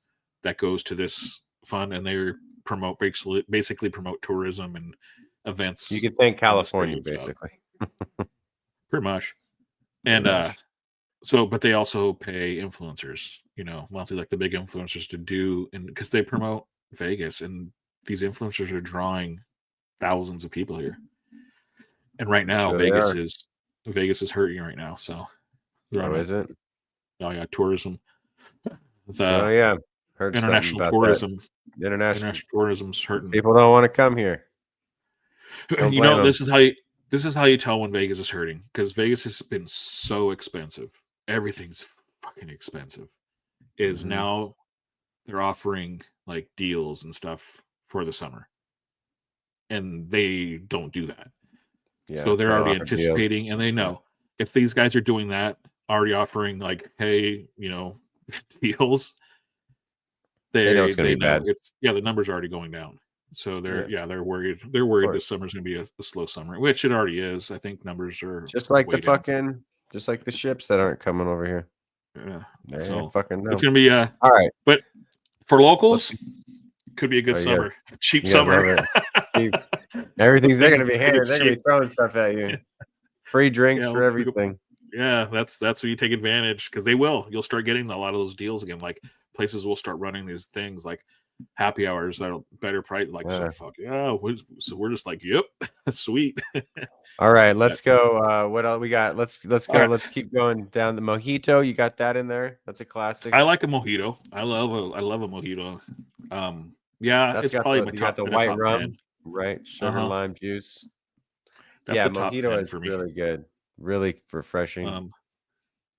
that goes to this fund, and they basically promote tourism and events. You could thank California, basically. Pretty much. And but they also pay influencers, monthly, like the big influencers to do, and because they promote Vegas, and these influencers are drawing thousands of people here. And right now, Vegas is hurting right now. So, is it? Oh yeah, tourism. Heard international tourism. International tourism's hurting. People don't want to come here. This is how you tell when Vegas is hurting, because Vegas has been so expensive. Everything's fucking expensive. Now they're offering like deals and stuff for the summer, and they don't do that. Yeah, so they're already anticipating, and they know if these guys are doing that, already offering like, hey, deals, they know it's going to be bad. The numbers are already going down. So they're worried. They're worried this summer's going to be a slow summer, which it already is. I think numbers are just like just like the ships that aren't coming over here. Yeah, so fucking know. It's going to be all right. But for locals, could be a good summer. Cheap summer. Everything's they're going to be handed. They're going to be throwing stuff at you. Free drinks for everything. Yeah, that's what you take advantage, because they will. You'll start getting a lot of those deals again. Like places will start running these things like happy hours that are better price. Like so we're just like, yep, sweet. All right, let's go. What else we got? Let's go. Right. Let's keep going down. The mojito, you got that in there? That's a classic. I like a mojito. I love a mojito. It's probably my top. You got the white rum, 10. Right? Sugar lime juice. That's mojito is really good. Really refreshing.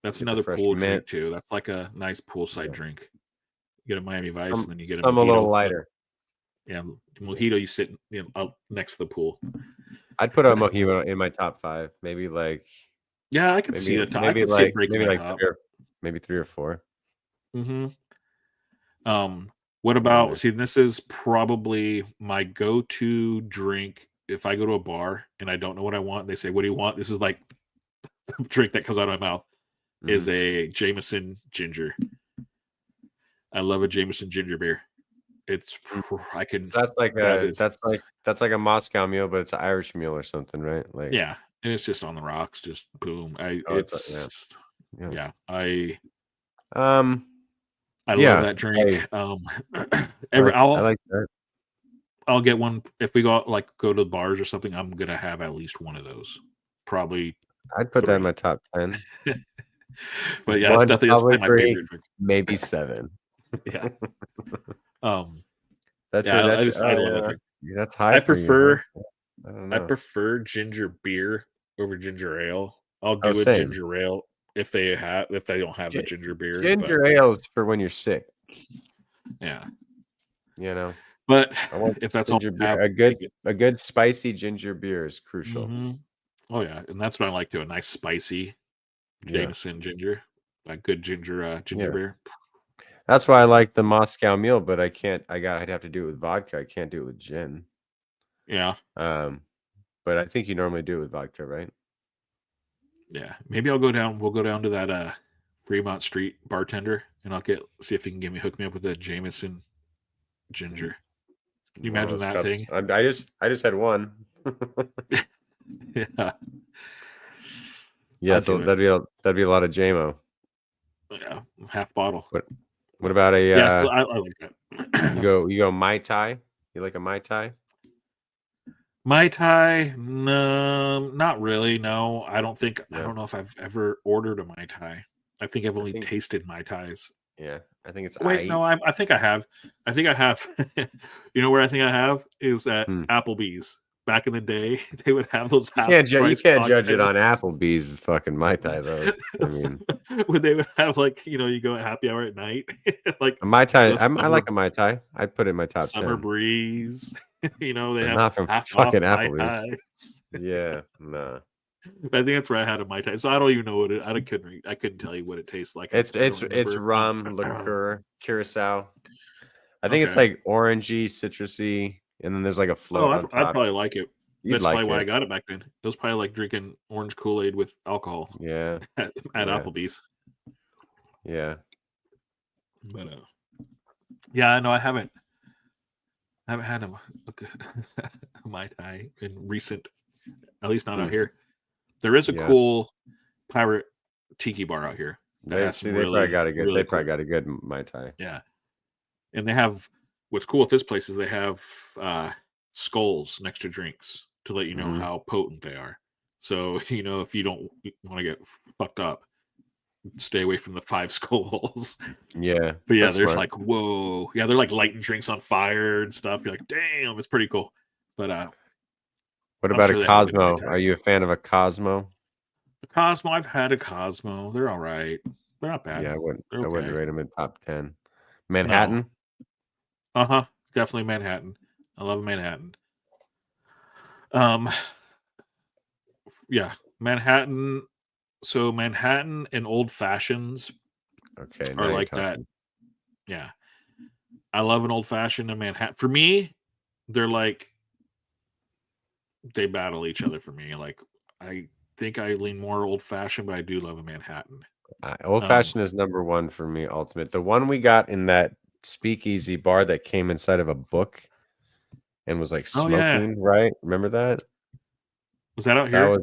That's another pool drink too. That's like a nice poolside drink. You get a Miami Vice, and then you get a mojito. A little lighter. Yeah, mojito. You sit up next to the pool. I'd put a mojito in my top 5. Maybe like. Yeah, I could see the top. Maybe like 3 or 4. Mm-hmm. What about? See, this is probably my go-to drink if I go to a bar and I don't know what I want. They say, "What do you want?" This is like a drink that comes out of my mouth. is a Jameson ginger. I love a Jameson ginger beer. It's I can. That's like that's like a Moscow Mule, but it's an Irish Mule or something, right? Like yeah, and it's just on the rocks, just boom. I love that drink. I like that. I'll get one if we go to bars or something. I'm gonna have at least one of those. Probably. I'd put that in my top 10. But yeah, that's my favorite drink. Maybe 7. Yeah. That's I love that drink. That's high. I prefer ginger beer over ginger ale. I'll do a ginger ale if they don't have the ginger beer. Ginger ale is for when you're sick. Yeah. You know. But if that's all beer, a good spicy ginger beer is crucial. Mm-hmm. Oh yeah, and that's what I like to, a nice spicy Jameson ginger, a good ginger beer. That's why I like the Moscow Mule, but I'd have to do it with vodka. I can't do it with gin. Yeah. But I think you normally do it with vodka, right? Yeah. Maybe we'll go down to that Fremont Street bartender and see if he can hook me up with a Jameson ginger. Can you imagine that thing? I just had one. Yeah. Yeah, so that'd be a lot of JMO. Yeah, half bottle. What about a? I like that. You go Mai Tai. You like a Mai Tai? Mai Tai? No, not really. No, I don't think. No. I don't know if I've ever ordered a Mai Tai. I think I've only tasted Mai Tais. Yeah, I think it's. Wait, no, I think I have. You know where I think I have is at Applebee's. Back in the day, they would have those. You can't judge it on Applebee's fucking Mai Tai though. I mean, when they would have you go at happy hour at night, like a Mai Tai. I like a Mai Tai. I'd put it in my top Summer 10. Breeze. They have not from fucking Applebee's. Yeah, no. I think that's where I had a Mai Tai. So I don't even know what I couldn't tell you what it tastes like. It's rum, liqueur, curacao. I think it's like orangey, citrusy, and then there's like a float on top. I'd probably like it. That's probably why I got it back then. It was probably like drinking orange Kool-Aid with alcohol. Yeah. At Applebee's. Yeah. But yeah, no, I haven't had a Mai Tai in recent, at least not out here. There is a cool pirate tiki bar out here. They probably got a good Mai Tai. Yeah. And they have, what's cool with this place is they have skulls next to drinks to let you know how potent they are. So, if you don't want to get fucked up, stay away from the 5 skulls. Yeah. But yeah, there's smart. Whoa. Yeah, they're like lighting drinks on fire and stuff. You're like, damn, it's pretty cool. But what about a Cosmo? Are you a fan of a Cosmo? A Cosmo, I've had a Cosmo. They're all right. They're not bad. Yeah, I wouldn't rate them in top 10. Manhattan? No. Definitely Manhattan. I love Manhattan. Yeah, Manhattan. So Manhattan and Old Fashions are like that. Yeah. I love an Old Fashioned and Manhattan. For me, they're like, they battle each other for me. Like, I think I lean more Old Fashioned, but I do love a Manhattan. Old Fashioned is number 1 for me, ultimate. The one we got in that speakeasy bar that came inside of a book and was like smoking, right? Remember that? Was that out here?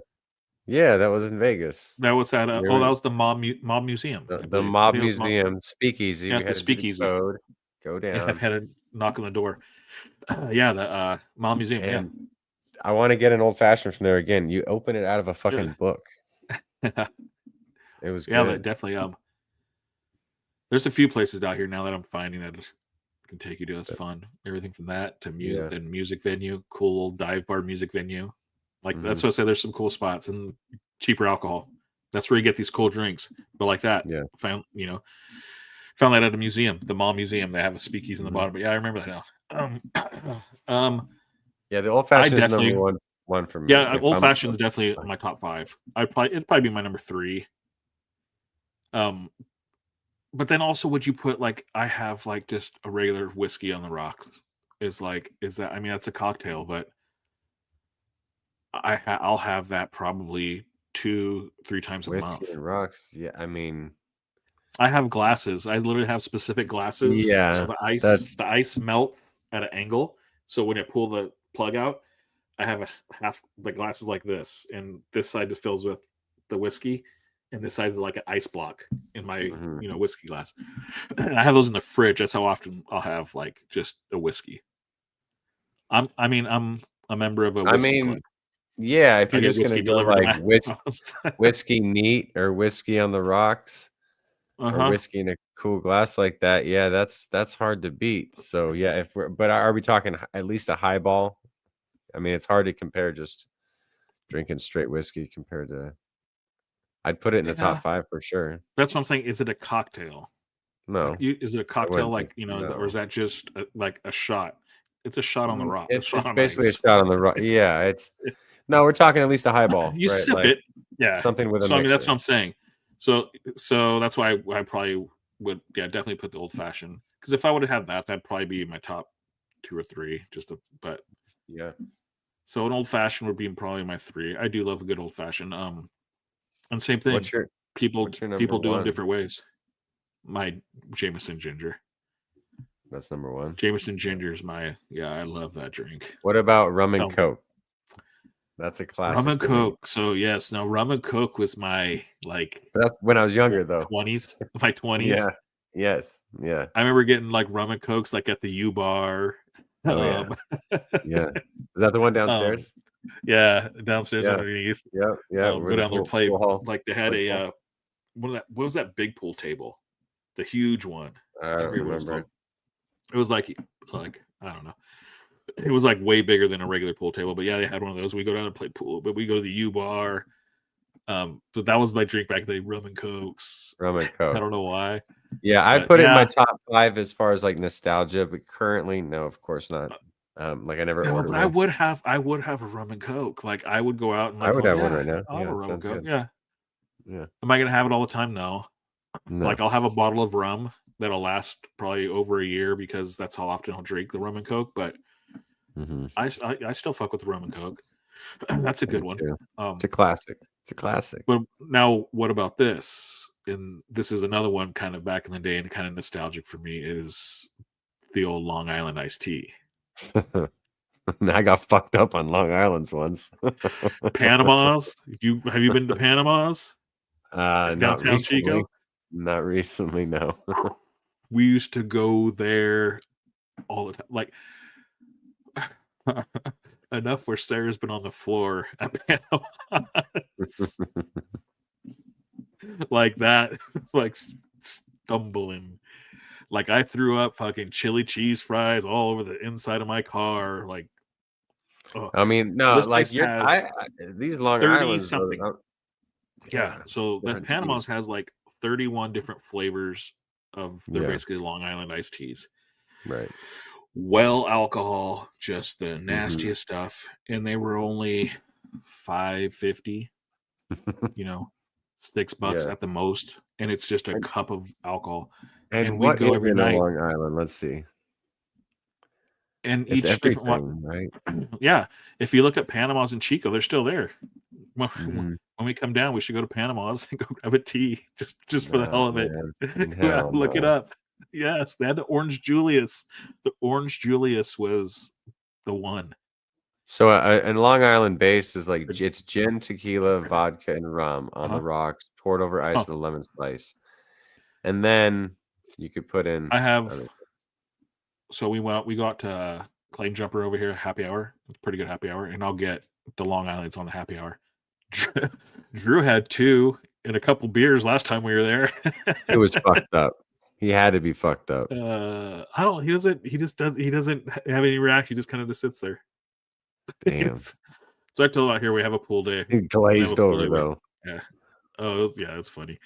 That was in Vegas. That was at that was the Mob Museum. The Mob Museum speakeasy. Yeah, the speakeasy. Go down. I've had a knock on the door. The Mob Museum. And I want to get an Old Fashioned from there again. You open it out of a fucking book. It was good. Definitely. There's a few places out here now that I'm finding that can take you to. That's fun. Everything from that to music venue, cool old dive bar music venue. Like that's what I say. There's some cool spots and cheaper alcohol. That's where you get these cool drinks. But like that, found that at a museum, the Mall Museum. They have a speakeasy in the bottom. But yeah, I remember that now. The Old Fashioned is number one for me. Yeah, Old Fashioned is definitely my top 5. It'd probably be my number 3. But then also, would you put I have just a regular whiskey on the rocks? Is that? I mean, that's a cocktail, but I'll have that probably 2-3 times a Whiskey month. and rocks. Yeah, I mean, I have glasses. I literally have specific glasses. yeah, So the ice melts at an angle. So when I pull the plug out, I have half the glasses like this, and this side just fills with the whiskey, and this side is like an ice block in my whiskey glass. And I have those in the fridge. That's how often I'll have like just a whiskey. I'm a member of a whiskey club. Yeah, if I you're get just whiskey gonna go delivered to like my house. whiskey neat or whiskey on the rocks or whiskey in a cool glass like that, yeah, that's hard to beat. So yeah, but are we talking at least a highball? I mean, it's hard to compare just drinking straight whiskey compared to. I'd put it in the top 5 for sure. That's what I'm saying. Is it a cocktail? No, is it a cocktail wouldn't like or is that just like a shot? It's a shot on the rock. It's on basically ice. a shot on the rock. Yeah, it's no. We're talking at least a highball. You right? sip like, it, yeah. Something with a. So mixer. I mean, that's what I'm saying. So that's why I probably would, definitely put the old fashioned, because if I would have had that, that'd probably be my top 2 or 3. But yeah. So an old fashioned would be probably my 3. I do love a good old fashioned. And same thing. People do it in different ways. My Jameson ginger. That's number 1. Jameson ginger is I love that drink. What about rum and Coke? That's a classic. Rum and Coke. So yes, now rum and Coke was my That's when I was younger though. 20s, my 20s. Yeah. Yes. Yeah. I remember getting like rum and Cokes like at the U Bar. Oh yeah. Is that the one downstairs? Yeah, downstairs underneath. Yeah. Yeah. Go down there, play. Like they had a what was that big pool table? The huge one. I don't remember. It was like I don't know. It was like way bigger than a regular pool table, but yeah, they had one of those. We go down and play pool, but we go to the U Bar. But that was my drink back then, rum and Cokes. Rum and Coke. I don't know why. Yeah, I put it in my top 5 as far as like nostalgia, but currently, no, of course not. Like I never ordered. But I would have a rum and Coke. Like I would go out and I would have one right now. I'll have a rum and Coke. Good. Yeah. Yeah. Am I gonna have it all the time? No. No. Like I'll have a bottle of rum that'll last probably over a year because that's how often I'll drink the rum and Coke. But I still fuck with the rum and Coke. That's a good one. It's a classic. It's a classic. But now, what about this? And this is another one kind of back in the day and kind of nostalgic for me is the old Long Island iced tea. I got fucked up on Long Island's once. Panama's? Have you been to Panama's? Downtown Chico? Not recently, no. We used to go there all the time. Like enough where Sarah's been on the floor at Panama's. Like that, like stumbling. Like I threw up fucking chili cheese fries all over the inside of my car. Like, I mean, no, like these Long Island's something. Yeah, so that Panama's has like 31 different flavors of they're basically Long Island iced teas. Right. Well, alcohol, just the nastiest stuff, and they were only $5.50. $6 at the most, and it's just a cup of alcohol. And we go every night. Long Island, let's see. And it's each different one, right? Yeah. If you look at Panama's and Chico, they're still there. When we come down, we should go to Panama's and go grab a tea just for the hell of it. Look it up. Yes, they had the Orange Julius. The Orange Julius was the one. So and Long Island base is like it's gin, tequila, vodka, and rum on the rocks, poured over ice with a lemon slice, and then you could put in. I have. So we got to Claim Jumper over here, happy hour. It's a pretty good happy hour, and I'll get the Long Island's on the happy hour. Drew had 2 and a couple beers last time we were there. It was fucked up. He had to be fucked up. He doesn't have any reaction. He just kind of sits there. Damn. So I told him out here we have a pool day. He glazed over though. Yeah. Oh yeah, it's funny.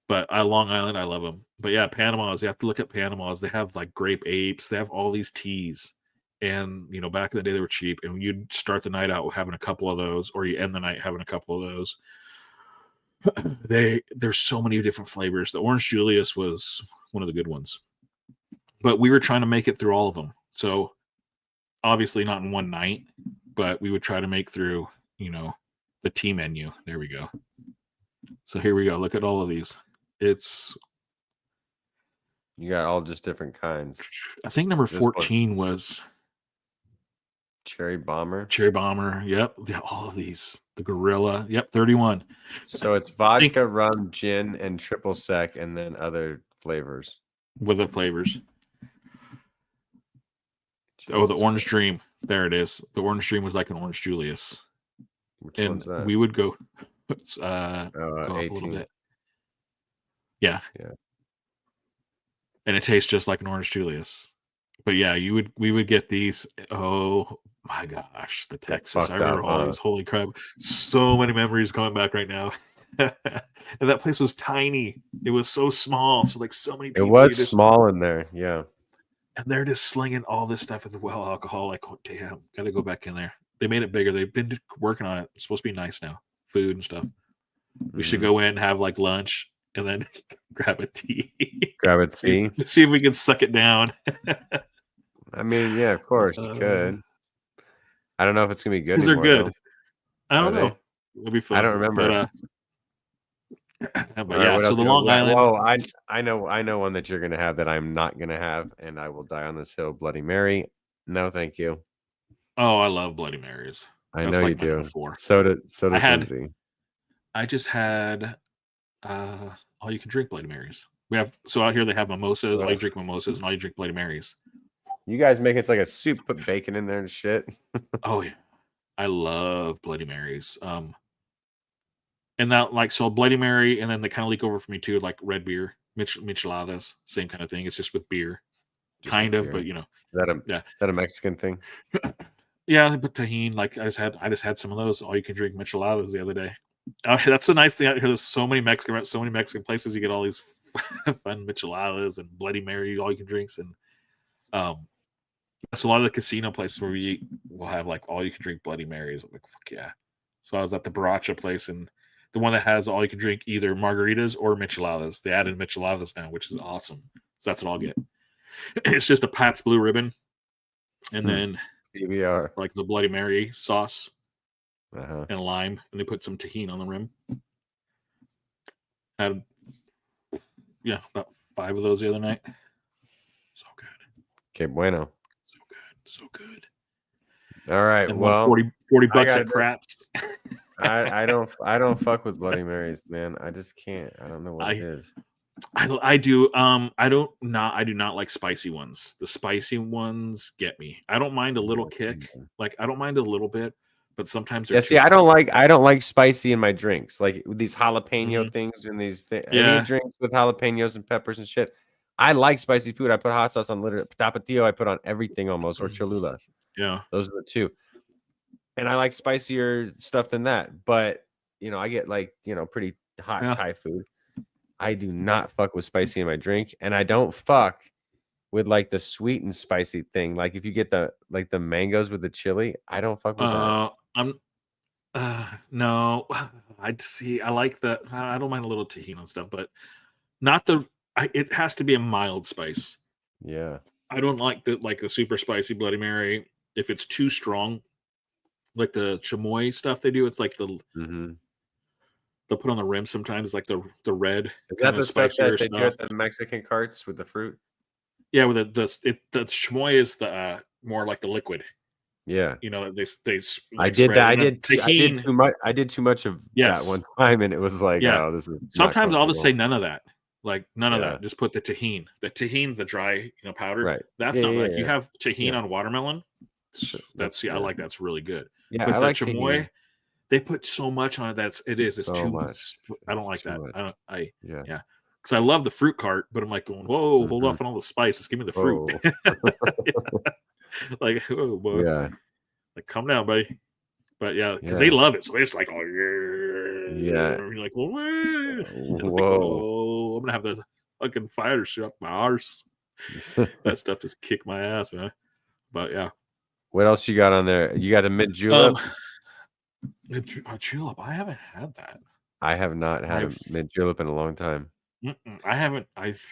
But Long Island, I love them. But yeah, Panama's. You have to look at Panama's. They have like grape apes. They have all these teas. And back in the day they were cheap. And you'd start the night out with having a couple of those, or you end the night having a couple of those. There's so many different flavors. The Orange Julius was one of the good ones. But we were trying to make it through all of them. So obviously not in one night, but we would try to make through, the the tea menu. There we go. So here we go. Look at all of these. It's You got all just different kinds. I think number This one. 14 was Cherry Bomber. Cherry Bomber. Yep. Yeah, all of these. The Gorilla. Yep. 31. So it's vodka, rum, gin, and triple sec, and then other flavors. With the flavors. Oh, the Orange Dream. There it is. The Orange Dream was like an Orange Julius. Which And one's that? we would go go up 18. a little bit. Yeah. Yeah. And it tastes just like an Orange Julius. But yeah, we would get these. Oh my gosh, the Texas. I remember all these. Holy crap. So many memories coming back right now. And that place was tiny. It was so small. So like so many people. It was small in there, yeah. And they're just slinging all this stuff at the well alcohol. Like, oh damn, gotta go back in there. They made it bigger. They've been working on it. It's supposed to be nice now. Food and stuff. We should go in, have like lunch, and then grab a tea. Grab a tea. See if we can suck it down. I mean, yeah, of course you could. I don't know if it's gonna be good. These are good. Though. I don't know. It'll be fun. I don't remember. But yeah, so the Long Island. Whoa, I know one that you're gonna have that I'm not gonna have, and I will die on this hill. Bloody Mary. No, thank you. Oh, I love Bloody Marys. I know you do. So does Lindsay. I just had all you can drink Bloody Marys. We have out here they have mimosas. All you drink mimosas, and all you drink Bloody Marys. You guys make it like a soup, put bacon in there and shit. Oh yeah, I love Bloody Marys. And that like so Bloody Mary, and then they kind of leak over for me too, like red beer, micheladas, same kind of thing. It's just with beer, kind of, but you know, is that a Mexican thing? Yeah, but tahini. Like I just had some of those. All you can drink micheladas the other day. That's a nice thing out here. There's so many Mexican places. You get all these fun micheladas and Bloody Mary, all you can drinks, and that's a lot of the casino places where we will have like all you can drink Bloody Marys. I'm like, fuck yeah. So I was at the Baracha place, and the one that has all you can drink either margaritas or micheladas. They added micheladas now, which is awesome. So that's what I'll get. It's just a Pabst Blue Ribbon, and then PBR, like the Bloody Mary sauce and lime, and they put some tahini on the rim. Had about 5 of those the other night. So good. Okay, bueno. So good. All right. And well, 40 bucks at Craps. I don't fuck with Bloody Marys, man. I just can't. I don't know what it is. I do. I do not like spicy ones. The spicy ones get me. I don't mind a little kick. Like I don't mind a little bit, but sometimes see, I don't like spicy in my drinks. Like these jalapeno things and these any drinks with jalapenos and peppers and shit. I like spicy food. I put hot sauce on literally tapatio. I put on everything almost, or Cholula. Yeah, those are the two. And I like spicier stuff than that. But I get like pretty hot Thai food. I do not fuck with spicy in my drink, and I don't fuck with like the sweet and spicy thing. Like if you get the mangoes with the chili, I don't fuck with that. No, I'd see. I like the. I don't mind a little tahini and stuff, but not the. It has to be a mild spice. Yeah, I don't like the super spicy Bloody Mary. If it's too strong, like the chamoy stuff they do, it's like the. They'll put on the rim sometimes, like the red. Is that the stuff that they do at the Mexican carts with the fruit? Yeah, with the chamoy is the more like the liquid. Yeah, they. I did that. I did too much of that one time, and it was like, oh, this is. Sometimes I'll just say none of that. Like none of that. Just put the tahini. The tahini's the dry, powder. Right. That's not like you have tahini on watermelon. That's I like that's really good. Yeah, but I the like chamoy. Tahini. They put so much on it it's so too much. I don't like that. Yeah. Because I love the fruit cart, but I'm like going, whoa, hold off on all the spices. Give me the fruit. Like, oh boy. Yeah. Like, calm down, buddy. But yeah, because they love it. So they're just like, oh yeah. Yeah. And you're like, well, whoa. Whoa. I'm gonna have the fucking fire shoot up my arse. That stuff just kicked my ass, man. But yeah. What else you got on there? You got a mint julep? Julep. I haven't had that. I have not had a mint julep in a long time. I haven't.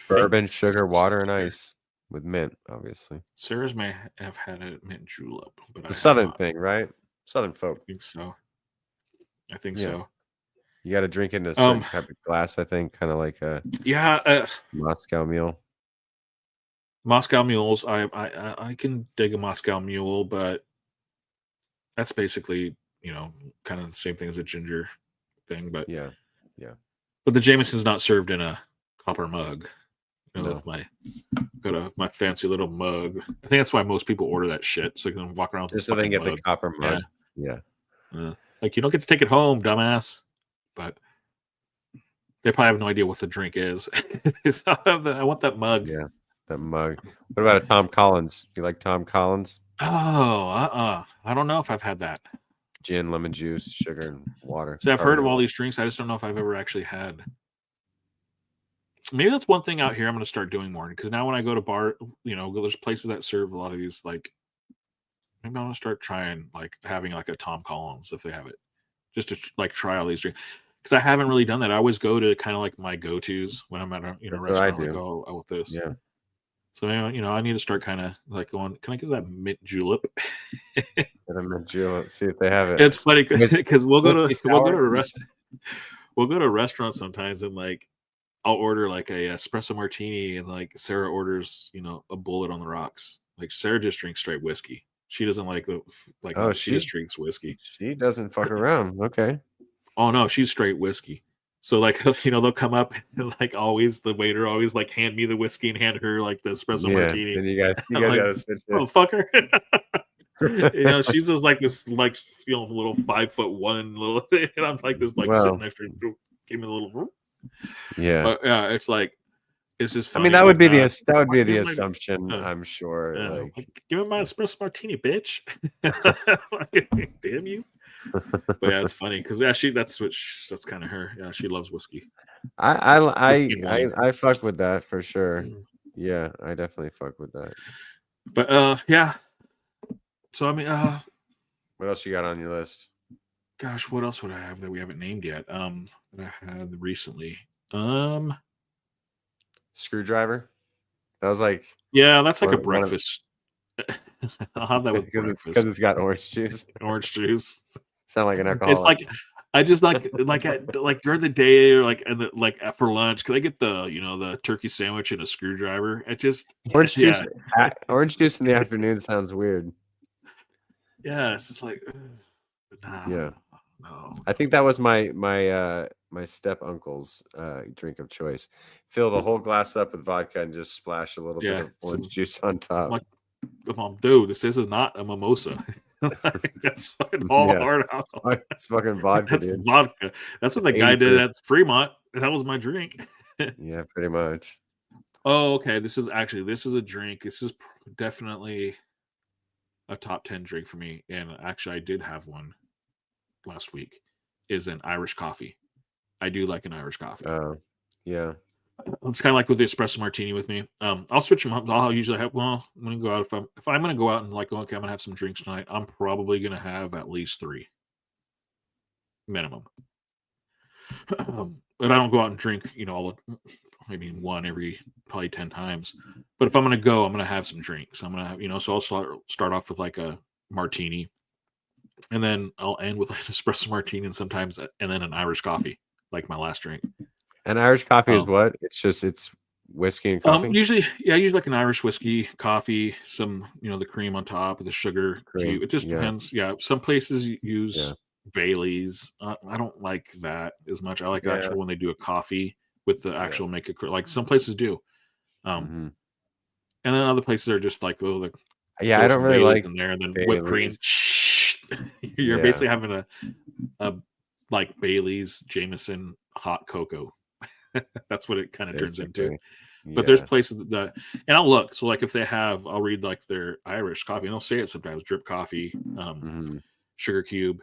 Bourbon, sugar, water, and ice with mint, obviously. Sarah's may have had a mint julep, but the southern thing, right? Southern folk. I think so. I think so. You got to drink in a certain type of glass, I think, kind of like a Moscow Mule. Moscow Mules, I can dig a Moscow Mule, but that's basically, kind of the same thing as a ginger thing. But yeah. But the Jameson's not served in a copper mug. With my fancy little mug. I think that's why most people order that shit, so they can walk around with just so they can get the copper mug. Yeah. Like, you don't get to take it home, dumbass. But they probably have no idea what the drink is. So I want that mug. Yeah, that mug. What about a Tom Collins? You like Tom Collins? Oh, I don't know if I've had that. Gin, lemon juice, sugar, and water. See, I've heard of all these drinks. I just don't know if I've ever actually had. Maybe that's one thing out here I'm going to start doing more, because now when I go to bar, there's places that serve a lot of these, like, maybe I'm going to start trying, like, having like a Tom Collins if they have it, just to like try all these drinks, because I haven't really done that. I always go to kind of like my go-tos when I'm at a restaurant. Like, oh, with this. Yeah. So I need to start kind of like going, can I get that mint julep? Get a mint julep. See if they have it. It's funny because we'll go to a restaurant. We'll go to a restaurant sometimes, and like I'll order like a espresso martini, and like Sarah orders, a bullet on the rocks. Like, Sarah just drinks straight whiskey. She doesn't like she just drinks whiskey. She doesn't fuck around. Okay. Oh no, she's straight whiskey. So like, they'll come up and like always the waiter always like hand me the whiskey and hand her like the espresso martini. And you guys like, gotta sit there. Oh, fucker. She's just like this, like, little 5'1" little thing, and I'm like this, like, sitting next to her, give me a little. Yeah. But yeah, it's like, it's just funny. I mean, that would be the assumption, I'm sure. Like, give me my espresso martini, bitch. Damn you. But yeah, it's funny because that's kind of her. Yeah, she loves whiskey. I fuck with that for sure. Yeah, I definitely fuck with that. But yeah. So I mean, what else you got on your list? Gosh, what else would I have that we haven't named yet? That I had recently. Screwdriver. That was like, yeah, that's like a breakfast. I'll have that with breakfast because it's got orange juice. Orange juice. Sound like an alcoholic. It's like, I just like during the day, or like for lunch, could I get the the turkey sandwich and a screwdriver? It just orange juice. Orange juice in the afternoon sounds weird. Yeah, it's just like, nah, yeah. No. I think that was my step uncle's drink of choice. Fill the whole glass up with vodka and just splash a little bit of orange juice on top. Like, Mom, dude, this is not a mimosa. That's fucking all hard alcohol. It's fucking vodka. That's dude. Vodka. That's what the guy did at Fremont. That was my drink. Yeah, pretty much. Oh, okay. This is a drink. This is definitely a top 10 drink for me. And actually, I did have one last week. Is an Irish coffee. I do like an Irish coffee. Oh, yeah. It's kind of like with the espresso martini with me. I'll switch them up. I'll usually have. Well, I'm gonna go out if I'm gonna go out and like, okay, I'm gonna have some drinks tonight. I'm probably gonna have at least 3 minimum. But I don't go out and drink, maybe one every probably 10 times. But if I'm gonna go, I'm gonna have some drinks. I'm gonna have, so I'll start off with like a martini, and then I'll end with like an espresso martini, and sometimes and then an Irish coffee, like my last drink. An Irish coffee is what? It's whiskey and coffee. Usually like an Irish whiskey, coffee, some the cream on top of the sugar. Cream. It just depends. Yeah, some places use Bailey's. I don't like that as much. I like actually when they do a coffee with the actual make it like some places do. And then other places are just like, oh, I don't really Bailey's like in there, and then Bailey's. whipped cream. You're basically having a like Bailey's Jameson hot cocoa. That's what it kind of turns into. But there's places that, and I'll look. So like if they have, I'll read like their Irish coffee, and they'll say it sometimes: drip coffee, sugar cube,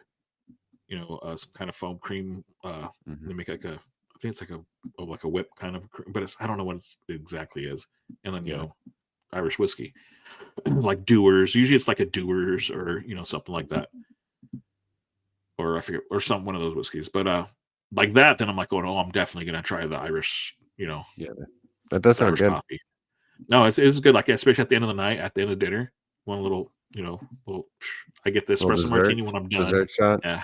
some kind of foam cream. They make like I think it's like a whip kind of, but I don't know what it exactly is. And then Irish whiskey, like Dewar's. Usually it's like a Dewar's or something like that, or I forget, or one of those whiskeys. But like that, then I'm like, oh, I'm definitely gonna try the Irish. That does sound good. Coffee. No, it's good. Like especially at the end of the night, at the end of dinner, one little, I get the espresso martini when I'm done. Dessert shot. Yeah.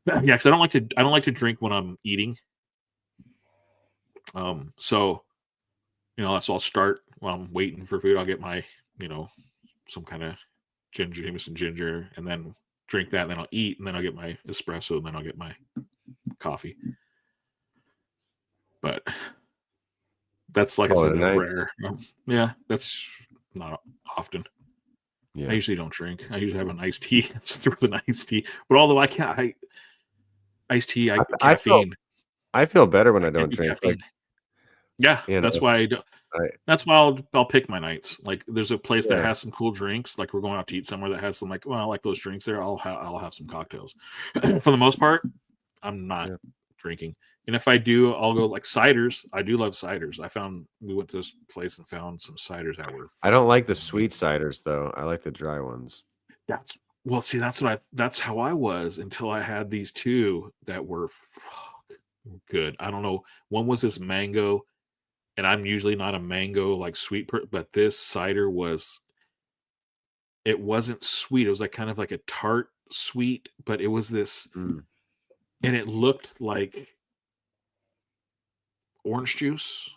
Yeah, because I don't like to drink when I'm eating. So that's I'll start while I'm waiting for food. I'll get my some kind of Jameson ginger, and then drink that. And then I'll eat, and then I'll get my espresso, and then I'll get my coffee. But that's like I said, rare. Yeah, that's not often. Yeah. I usually don't drink. I usually have an iced tea. That's through an iced tea. But although I can't, iced tea, caffeine. I feel better when I don't drink. Like, yeah, that's why I don't. That's why I'll pick my nights. Like, there's a place that has some cool drinks. Like, we're going out to eat somewhere that has some I like those drinks there. I'll have some cocktails. For the most part, I'm not drinking. And if I do, I'll go like ciders. I do love ciders. We went to this place and found some ciders that were. I don't like the sweet ciders though. I like the dry ones. That's how I was until I had these two that were good. I don't know. One was this mango, and I'm usually not a mango like sweet, but this cider it wasn't sweet. It was like kind of like a tart sweet, but it was this, and it looked like orange juice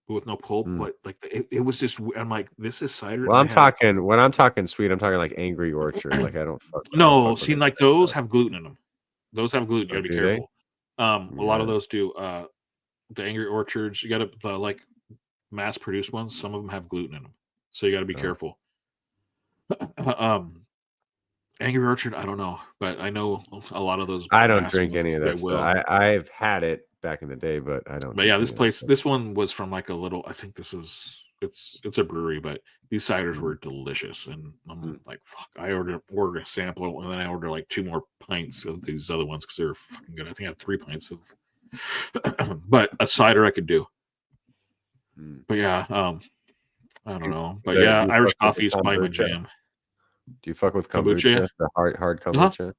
with no pulp, but like it was just. I'm like, this is cider. Well, when I'm talking sweet, I'm talking like Angry Orchard. Like I don't. Like those have gluten in them. Those have gluten. You gotta be careful. A lot of those do. The Angry Orchards, you gotta the like mass produced ones. Some of them have gluten in them, so you gotta be careful. Angry Orchard, I don't know, but I know a lot of those. I don't drink any of that stuff. I've had it back in the day, but I don't. But yeah, this one was from like a little. I think it's a brewery, but these ciders were delicious, and I'm like, fuck. I ordered a sample, and then I ordered like 2 more pints of these other ones because they were fucking good. I think I had 3 pints of. But a cider I could do. But yeah, I don't know. But yeah, Irish coffee is probably my jam. Do you fuck with kombucha? The hard kombucha?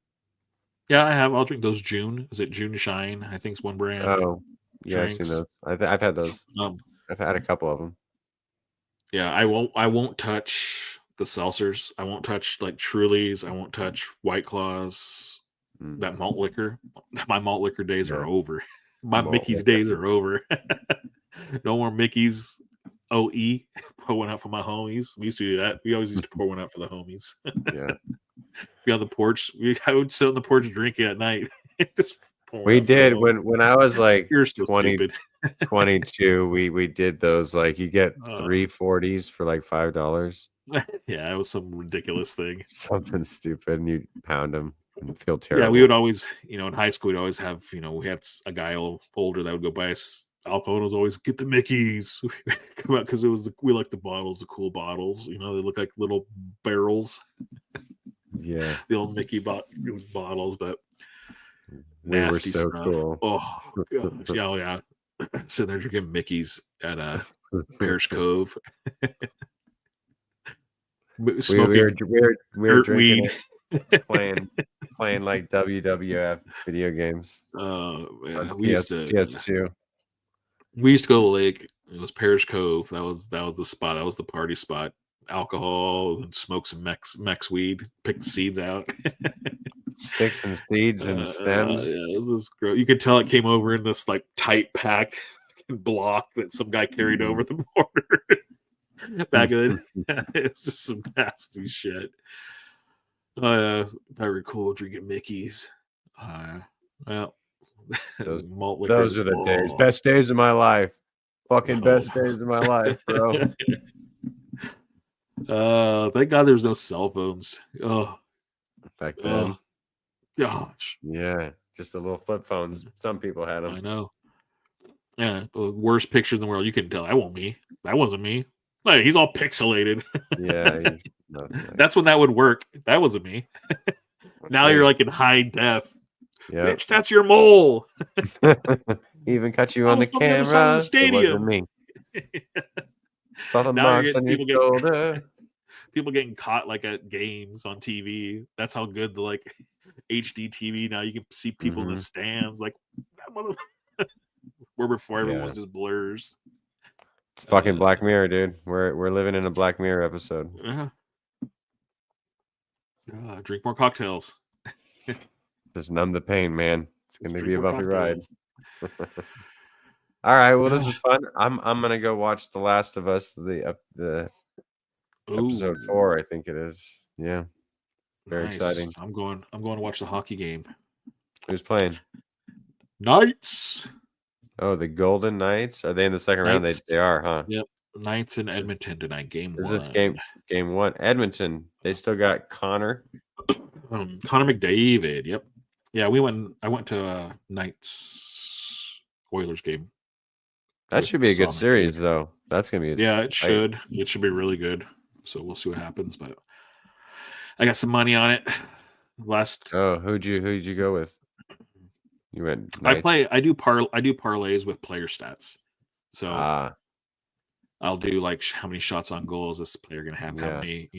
Yeah, I have. I'll drink those June. Is it June Shine? I think it's one brand. Oh, yeah, drinks. I've seen those. I've had those. I've had a couple of them. Yeah, I won't touch the seltzers. I won't touch like Trulies. I won't touch White Claws. That malt liquor. My malt liquor days are over. My Mickey's days are over. No more Mickey's. OE. Pour one out for my homies. We used to do that. We always used to pour one out for the homies. Yeah. Be on the porch. I would sit on the porch drinking at night. We did when I was like 22. We did those, like you get 3 40s for like $5. Yeah, it was some ridiculous thing. Something stupid, and you pound them and feel terrible. Yeah, we would always, in high school, we'd always have, we had a guy older that would go buy us alcohol. Was always get the Mickeys come out because we like the bottles, the cool bottles. They look like little barrels. Yeah, the old Mickey bottles, but we nasty were so stuff. Cool. Oh gosh, yeah. So they're drinking Mickeys at Bears Cove. Smoking we were drinking it, playing like WWF video games. Yeah, PS2. We used to go to the lake. It was Parish Cove. That was the spot. That was the party spot. Alcohol and smoke some Mex weed. Pick the seeds out. Sticks and seeds and stems. Yeah, this is gross. You could tell it came over in this like tight packed block that some guy carried over the border. Back in the it's just some nasty shit. Very cool drinking Mickey's. Well. Those are the days. Best days of my life. Fucking best days of my life, bro. Thank God there's no cell phones. Oh, back then. Gosh. Yeah, just the little flip phones. Some people had them. I know. Yeah, the worst picture in the world. You can tell that wasn't me. That wasn't me. Like, he's all pixelated. Yeah. That's when that would work. That wasn't me. Now you're like in high def. Yeah, bitch, that's your mole. Even caught you on the camera. The stadium. Me. Saw the marks on your shoulder. People getting caught like at games on TV. That's how good the like HD TV now. You can see people in the stands. Like where before everyone was just blurs. It's fucking Black Mirror, dude. We're living in a Black Mirror episode. Drink more cocktails. Just numb the pain, man. It's going to Just be a drink bumpy more ride. cocktails. All right. Well, this is fun. I'm gonna go watch The Last of Us, the episode 4, I think it is. Yeah. Very exciting. I'm going to watch the hockey game. Who's playing? Knights. Oh, the Golden Knights. Are they in the second round? They are, huh? Yep. Knights in Edmonton tonight. Game 1. This is game 1. Edmonton. They still got Connor. Connor McDavid. Yep. Yeah, I went to Knights Oilers game. That should be a good series, though. That's gonna be. It should. It should be really good. So we'll see what happens. But I got some money on it. Who'd you go with? You went. Knights. I do parlays with player stats. So I'll do like how many shots on goal is this player going to have? How many,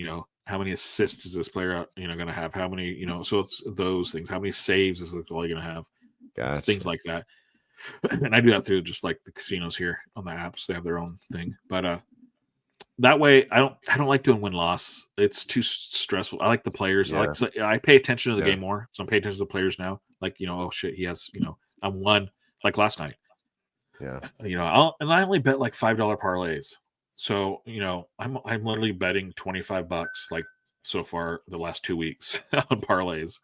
how many assists is this player, going to have? How many, so it's those things. How many saves is this player going to have? Gotcha. Things like that. And I do that through just like the casinos here on the apps. They have their own thing. But that way, I don't like doing win-loss. It's too stressful. I like the players. Yeah. I pay attention to the game more. So I'm paying attention to the players now. Like, oh shit, he has, I'm one like last night. Yeah. I only bet like $5 parlays. So, I'm literally betting $25 like so far the last 2 weeks on parlays.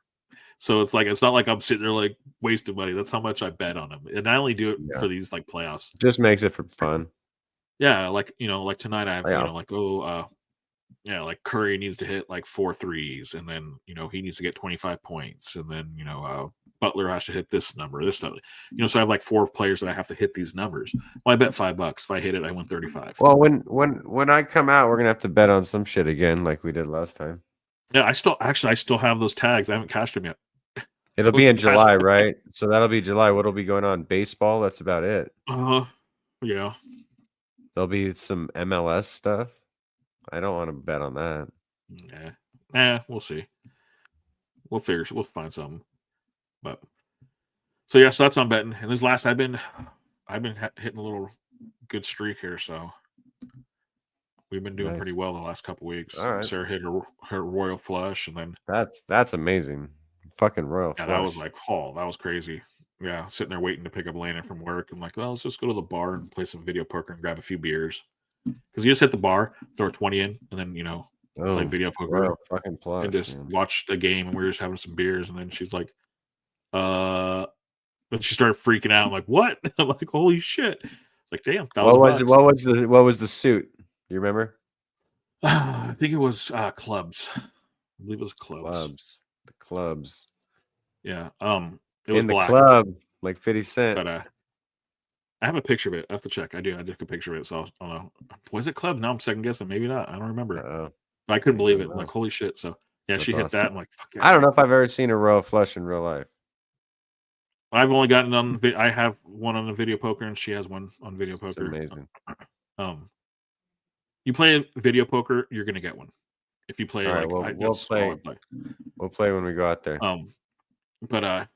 So it's not like I'm sitting there like wasting money. That's how much I bet on them. And I only do it for these like playoffs. Just makes it for fun. Yeah, like like tonight I have like Curry needs to hit like 4 threes, and then he needs to get 25 points, and then Butler has to hit this number, this number. So I have like 4 players that I have to hit these numbers. Well, I bet $5. If I hit it, I win 35. Well, when I come out, we're gonna have to bet on some shit again, like we did last time. Yeah, I still have those tags. I haven't cashed them yet. It'll be in July, right? So that'll be July. What'll be going on? Baseball. That's about it. Yeah. There'll be some MLS stuff. I don't want to bet on that. Yeah. We'll see. We'll find something. But so that's on betting. And this last I've been hitting a little good streak here, so we've been doing pretty well the last couple weeks. All right. Sarah hit her royal flush, and then that's amazing. Fucking royal flush. That was like, that was crazy. Yeah, sitting there waiting to pick up Lana from work. I'm like, well, let's just go to the bar and play some video poker and grab a few beers. Because you just hit the bar, throw 20 in, and then, play video poker fucking plush, and just watch the game. And we were just having some beers. And then she's like, and she started freaking out. I'm like, what? I'm like, holy shit. It's like, damn. What was the suit? You remember? I think it was clubs. I believe it was clubs. The clubs. Yeah. It was in the black. Club, like 50 Cent. But I have a picture of it. I have to check. I took a picture of it. So I don't know. Was it club? Now I'm second guessing. Maybe not. I don't remember. But I couldn't believe it. I'm like, holy shit. So yeah, she hit that. I'm like, fuck yeah. I don't know if I've ever seen a royal flush in real life. I've only gotten on. I have one on the video poker, and she has one on video poker. It's amazing. You play video poker, you're gonna get one. If you play, we'll play. We'll play when we go out there. But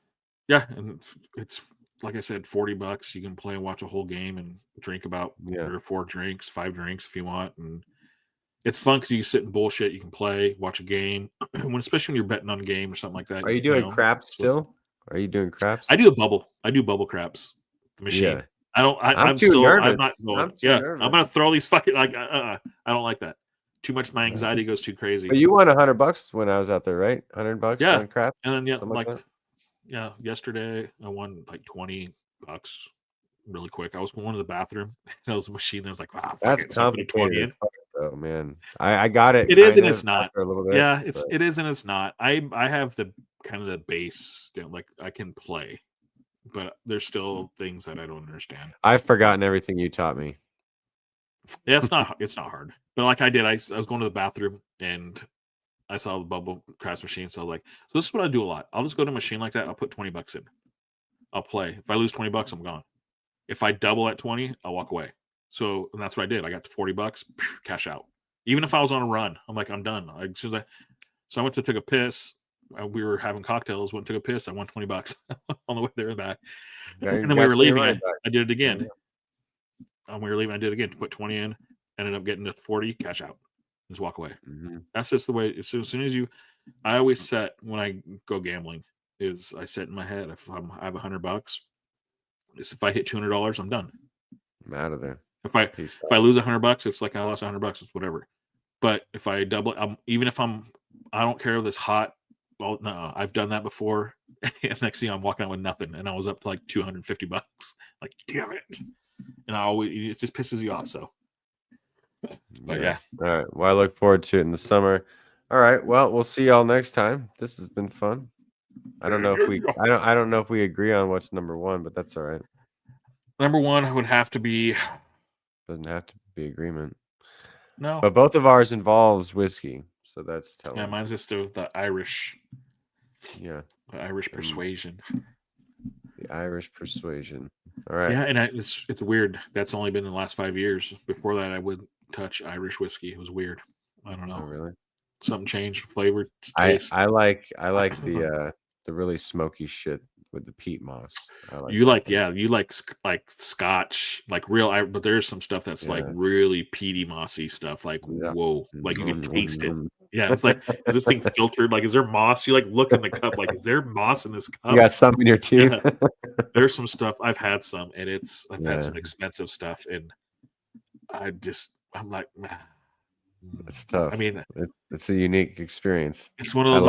yeah, and it's like I said, $40. You can play and watch a whole game and drink about 3 or 4 drinks, 5 drinks if you want, and it's fun because you can sit and bullshit. You can play, watch a game, especially when you're betting on a game or something like that. Are you doing craps still? Are you doing craps? I do a bubble. I do bubble craps. The machine. Yeah. I'm too nervous. I'm not going. I'm gonna throw these fucking I don't like that. Too much. My anxiety goes too crazy. But you won $100 when I was out there, right? $100 on craps. And then yesterday I won like $20 really quick. I was going to the bathroom. That was a machine. That was like, wow, that's complicated. Oh man, I got it. It is and it's not. A little bit, yeah, it is and it's not. I have the kind of the base. Like I can play, but there's still things that I don't understand. I've forgotten everything you taught me. Yeah, it's not hard. But like I did, I was going to the bathroom and I saw the bubble craps machine. So I was like, so this is what I do a lot. I'll just go to a machine like that. I'll put $20 in. I'll play. If I lose $20, I'm gone. If I double at 20, I'll walk away. So and that's what I did. I got to $40, cash out. Even if I was on a run, I'm like, I'm done. So I went to take a piss. We were having cocktails. Went and took a piss. I won $20 on the way there and back. And then we were leaving. I did it again. Yeah. And we were leaving. I did it again. Put 20 in. Ended up getting to 40. Cash out. Just walk away. Mm-hmm. That's just the way. As soon as I always set when I go gambling. is I set in my head if I have $100, if I hit $200, I'm done. I'm out of there. If I lose $100, it's like I lost $100. It's whatever. But if I double, even if I don't care if it's hot. Well, no, I've done that before. And next thing I'm walking out with nothing, and I was up to like $250. Like, damn it! And it just pisses you off. So, but yeah. All right. Well, I look forward to it in the summer. All right. Well, we'll see y'all next time. This has been fun. I don't know if we agree on what's number one, but that's all right. Number one would have to be. Doesn't have to be agreement. No. But both of ours involves whiskey, so that's telling. Yeah, mine's just the Irish. Yeah. The Irish persuasion. The Irish persuasion. All right. Yeah, and it's weird. That's only been in the last 5 years. Before that, I wouldn't touch Irish whiskey. It was weird. I don't know. Oh, really? Something changed, flavor, taste. I like the really smoky shit with the peat moss. You like Scotch, like real. But there's some stuff that's like really peaty mossy stuff. Like whoa, like you can taste it. Yeah, it's like, is this thing filtered? Like, is there moss? You like look in the cup, like, is there moss in this cup? You got some in your teeth. Yeah. There's some stuff. I've had some, and I've had some expensive stuff, and I'm like, nah. It's tough. I mean, it's a unique experience. It's one of those.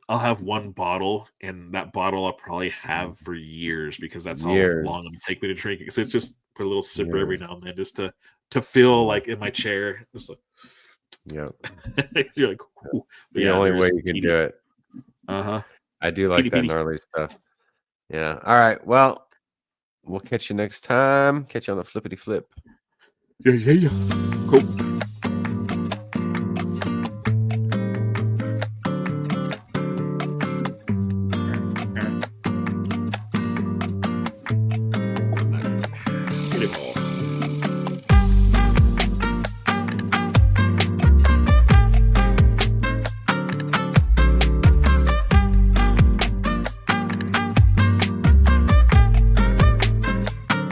I'll have one bottle, and that bottle I'll probably have for years because that's how long it'll take me to drink it. Because it's just put a little sipper every now and then, just to feel like in my chair, just like. Yeah, you're like, the only way you can do it. I do like that gnarly stuff. Yeah. All right. Well, we'll catch you next time. Catch you on the flippity flip. Yeah. Cool.